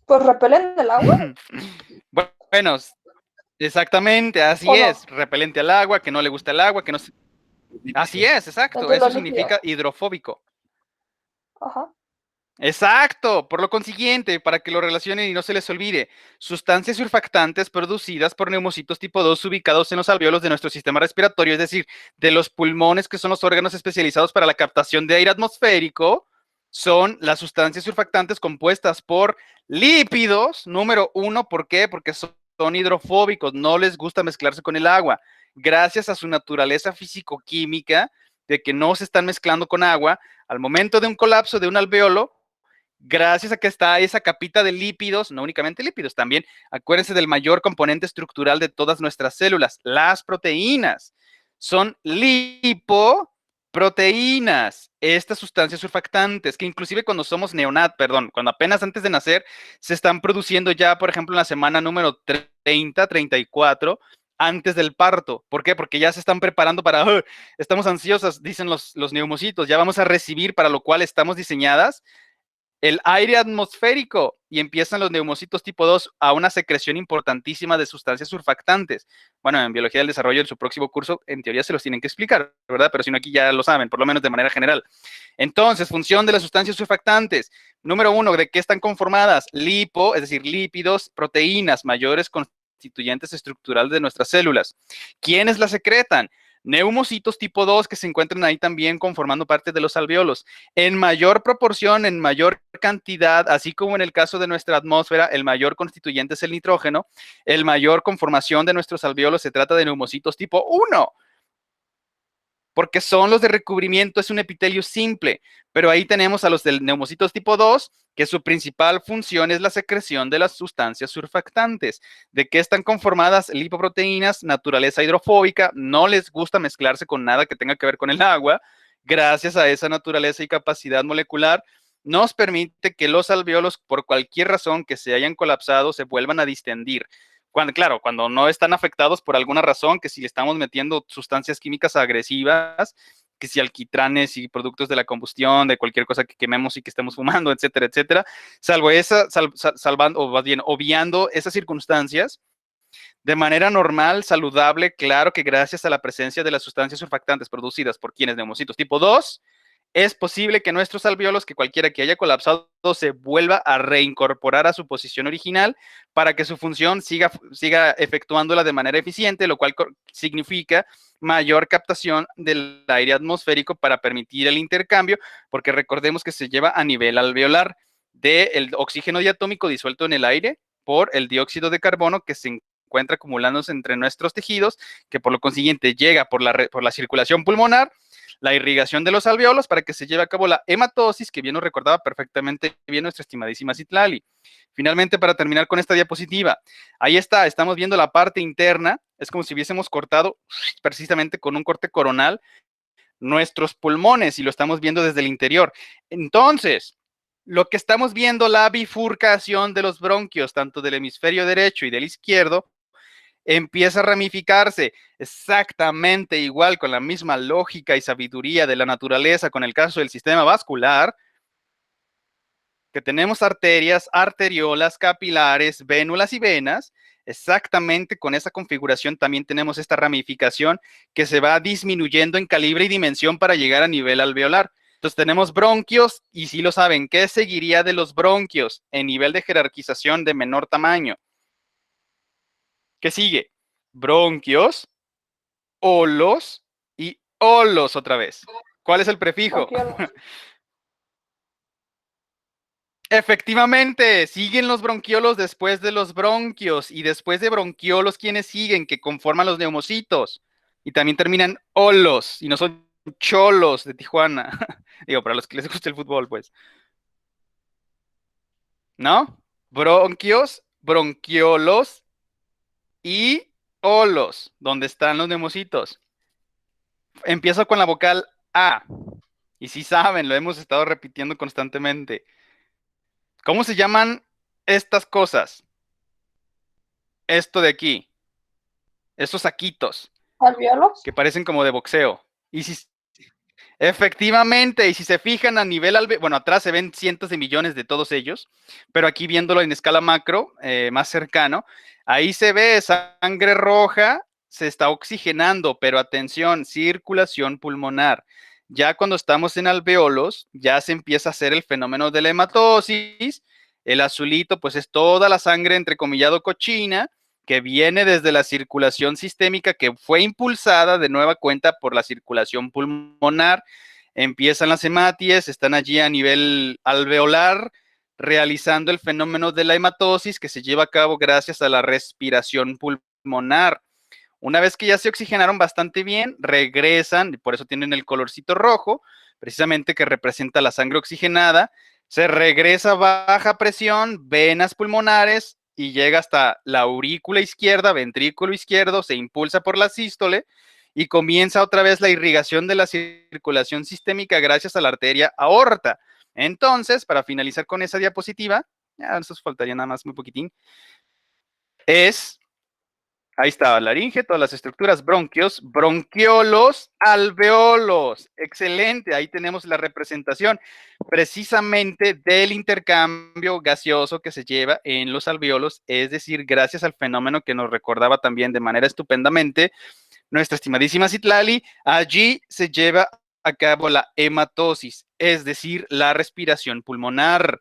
Pues repelen el agua. Bueno, exactamente, así es. Repelente al agua, que no le gusta el agua, que no... Así es, exacto. Entonces, Eso significa hidrofóbico. Ajá. Exacto, por lo consiguiente, para que lo relacionen y no se les olvide, sustancias surfactantes producidas por neumocitos tipo 2 ubicados en los alveolos de nuestro sistema respiratorio, es decir, de los pulmones, que son los órganos especializados para la captación de aire atmosférico, son las sustancias surfactantes compuestas por lípidos, número 1, ¿por qué? Porque son hidrofóbicos, no les gusta mezclarse con el agua, gracias a su naturaleza físico-química, de que no se están mezclando con agua, al momento de un colapso de un alveolo, gracias a que está esa capita de lípidos, no únicamente lípidos, también acuérdense del mayor componente estructural de todas nuestras células, las proteínas. Son lipoproteínas, estas sustancias surfactantes, que inclusive cuando somos cuando apenas antes de nacer, se están produciendo ya, por ejemplo, en la semana número 30, 34, antes del parto. ¿Por qué? Porque ya se están preparando para, estamos ansiosas, dicen los neumocitos, ya vamos a recibir, para lo cual estamos diseñadas, el aire atmosférico, y empiezan los neumocitos tipo 2 a una secreción importantísima de sustancias surfactantes. Bueno, en biología del desarrollo, en su próximo curso, en teoría se los tienen que explicar, ¿verdad? Pero si no, aquí ya lo saben, por lo menos de manera general. Entonces, función de las sustancias surfactantes. Número 1, ¿de qué están conformadas? Es decir, lípidos, proteínas, mayores constituyentes estructurales de nuestras células. ¿Quiénes las secretan? neumocitos tipo 2 que se encuentran ahí también conformando parte de los alveolos. En mayor proporción, en mayor cantidad, así como en el caso de nuestra atmósfera, el mayor constituyente es el nitrógeno, el mayor conformación de nuestros alveolos se trata de neumocitos tipo 1. Porque son los de recubrimiento, es un epitelio simple, pero ahí tenemos a los del neumocitos tipo 2, que su principal función es la secreción de las sustancias surfactantes. ¿De qué están conformadas? Lipoproteínas, naturaleza hidrofóbica, no les gusta mezclarse con nada que tenga que ver con el agua. Gracias a esa naturaleza y capacidad molecular, nos permite que los alveolos, por cualquier razón que se hayan colapsado, se vuelvan a distendir. Claro, cuando no están afectados por alguna razón, que si le estamos metiendo sustancias químicas agresivas, que si alquitranes y productos de la combustión, de cualquier cosa que quememos y que estemos fumando, etcétera, etcétera, salvo esa, salvando, o más bien, obviando esas circunstancias, de manera normal, saludable, claro que gracias a la presencia de las sustancias surfactantes producidas por quienes neumocitos tipo 2, es posible que nuestros alveolos, que cualquiera que haya colapsado, se vuelva a reincorporar a su posición original para que su función siga efectuándola de manera eficiente, lo cual significa mayor captación del aire atmosférico para permitir el intercambio, porque recordemos que se lleva a nivel alveolar del oxígeno diatómico disuelto en el aire por el dióxido de carbono que se encuentra acumulándose entre nuestros tejidos, que por lo consiguiente llega por la circulación pulmonar, la irrigación de los alveolos para que se lleve a cabo la hematosis, que bien nos recordaba perfectamente bien nuestra estimadísima Citlali. Finalmente, para terminar con esta diapositiva, ahí está, estamos viendo la parte interna, es como si hubiésemos cortado precisamente con un corte coronal nuestros pulmones y lo estamos viendo desde el interior. Entonces, lo que estamos viendo, la bifurcación de los bronquios, tanto del hemisferio derecho y del izquierdo, empieza a ramificarse exactamente igual, con la misma lógica y sabiduría de la naturaleza, con el caso del sistema vascular, que tenemos arterias, arteriolas, capilares, vénulas y venas. Exactamente con esa configuración también tenemos esta ramificación que se va disminuyendo en calibre y dimensión para llegar a nivel alveolar. Entonces tenemos bronquios y si lo saben, ¿qué seguiría de los bronquios en nivel de jerarquización de menor tamaño? ¿Qué sigue? Bronquios, olos y olos otra vez. ¿Cuál es el prefijo? Efectivamente, siguen los bronquiolos después de los bronquios y después de bronquiolos, ¿quiénes siguen? Que conforman los neumocitos y también terminan olos y no son cholos de Tijuana. Digo, para los que les gusta el fútbol, pues. ¿No? Bronquios, bronquiolos y olos, donde están los neumocitos. Empiezo con la vocal A. Y sí saben, lo hemos estado repitiendo constantemente. ¿Cómo se llaman estas cosas? Esto de aquí. Estos saquitos. ¿Alveolos? Que parecen como de boxeo. Y si, efectivamente, y si se fijan a nivel, bueno, atrás se ven cientos de millones de todos ellos, pero aquí viéndolo en escala macro, más cercano, ahí se ve sangre roja, se está oxigenando, pero atención, circulación pulmonar. Ya cuando estamos en alveolos, ya se empieza a hacer el fenómeno de la hematosis. El azulito, pues es toda la sangre entrecomillado cochina, que viene desde la circulación sistémica, que fue impulsada de nueva cuenta por la circulación pulmonar. Empiezan las hematies, están allí a nivel alveolar, realizando el fenómeno de la hematosis que se lleva a cabo gracias a la respiración pulmonar. Una vez que ya se oxigenaron bastante bien, regresan, y por eso tienen el colorcito rojo, precisamente que representa la sangre oxigenada, se regresa a baja presión, venas pulmonares, y llega hasta la aurícula izquierda, ventrículo izquierdo, se impulsa por la sístole y comienza otra vez la irrigación de la circulación sistémica gracias a la arteria aorta. Entonces, para finalizar con esa diapositiva, ya nos faltaría nada más muy poquitín, ahí está, laringe, todas las estructuras, bronquios, bronquiolos, alveolos. Excelente, ahí tenemos la representación precisamente del intercambio gaseoso que se lleva en los alveolos, es decir, gracias al fenómeno que nos recordaba también de manera estupendamente nuestra estimadísima Citlali, allí se lleva a cabo la hematosis, es decir, la respiración pulmonar.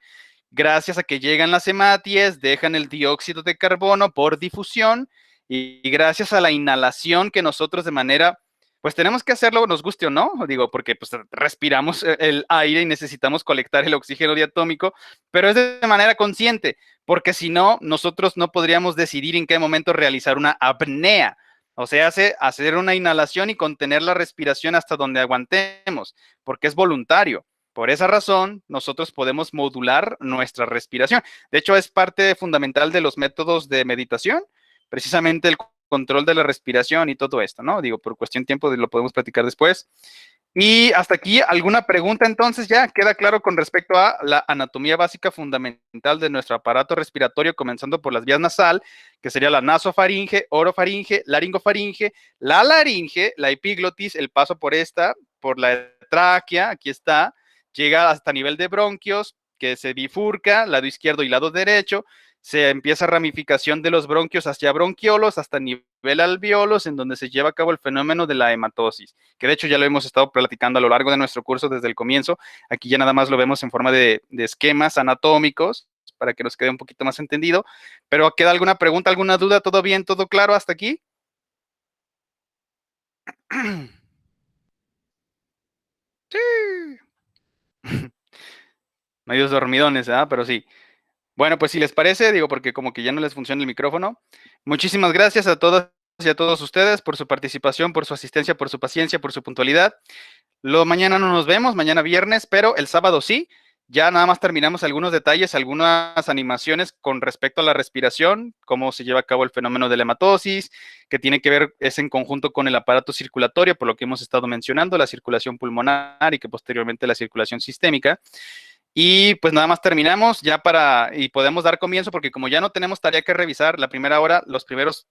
Gracias a que llegan las hematies, dejan el dióxido de carbono por difusión, y gracias a la inhalación que nosotros de manera pues tenemos que hacerlo, nos guste o no, digo, porque pues respiramos el aire y necesitamos colectar el oxígeno diatómico, pero es de manera consciente, porque si no, nosotros no podríamos decidir en qué momento realizar una apnea, o sea, hacer una inhalación y contener la respiración hasta donde aguantemos, porque es voluntario. Por esa razón, nosotros podemos modular nuestra respiración. De hecho, es parte fundamental de los métodos de meditación, precisamente el control de la respiración y todo esto, ¿no? Digo, por cuestión de tiempo lo podemos platicar después. Y hasta aquí, ¿alguna pregunta entonces? Ya queda claro con respecto a la anatomía básica fundamental de nuestro aparato respiratorio, comenzando por las vías nasal, que sería la nasofaringe, orofaringe, laringofaringe, la laringe, la epiglotis, el paso por la tráquea, aquí está, llega hasta nivel de bronquios, que se bifurca, lado izquierdo y lado derecho, se empieza ramificación de los bronquios hacia bronquiolos, hasta nivel alveolos, en donde se lleva a cabo el fenómeno de la hematosis, que de hecho ya lo hemos estado platicando a lo largo de nuestro curso desde el comienzo. Aquí ya nada más lo vemos en forma de esquemas anatómicos, para que nos quede un poquito más entendido. Pero ¿queda alguna pregunta, alguna duda? ¿Todo bien, todo claro hasta aquí? Sí. Medios dormidones, ¿ah? Pero sí. Bueno, pues si les parece, digo, porque como que ya no les funciona el micrófono. Muchísimas gracias a todas y a todos ustedes por su participación, por su asistencia, por su paciencia, por su puntualidad. Mañana no nos vemos, mañana viernes, pero el sábado sí. Ya nada más terminamos algunos detalles, algunas animaciones con respecto a la respiración, cómo se lleva a cabo el fenómeno de la hematosis, que tiene que ver, es en conjunto con el aparato circulatorio, por lo que hemos estado mencionando, la circulación pulmonar y que posteriormente la circulación sistémica. Y pues nada más terminamos ya y podemos dar comienzo, porque como ya no tenemos tarea que revisar, la primera hora, los primeros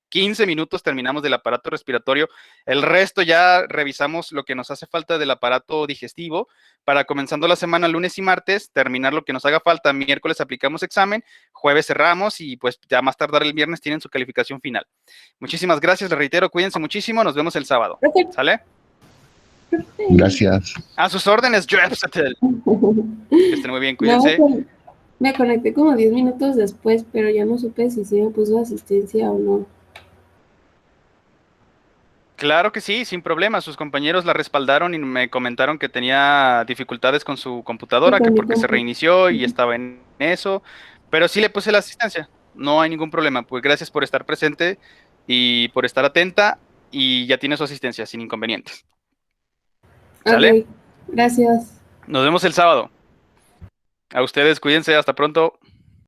15 minutos terminamos del aparato respiratorio, el resto ya revisamos lo que nos hace falta del aparato digestivo, para comenzando la semana lunes y martes, terminar lo que nos haga falta, miércoles aplicamos examen, jueves cerramos y pues ya más tardar el viernes tienen su calificación final. Muchísimas gracias, les reitero, cuídense muchísimo, nos vemos el sábado. ¿Sale? Gracias. A sus órdenes, Jeff Sattel. Que estén muy bien, cuídense. No, me conecté como 10 minutos después, pero ya no supe si se me puso asistencia o no. Claro que sí, sin problema. Sus compañeros la respaldaron y me comentaron que tenía dificultades con su computadora, que porque se reinició y estaba en eso, pero sí le puse la asistencia. No hay ningún problema. Pues gracias por estar presente y por estar atenta, y ya tiene su asistencia sin inconvenientes. ¿Sale? Ok, gracias. Nos vemos el sábado. A ustedes, cuídense, hasta pronto.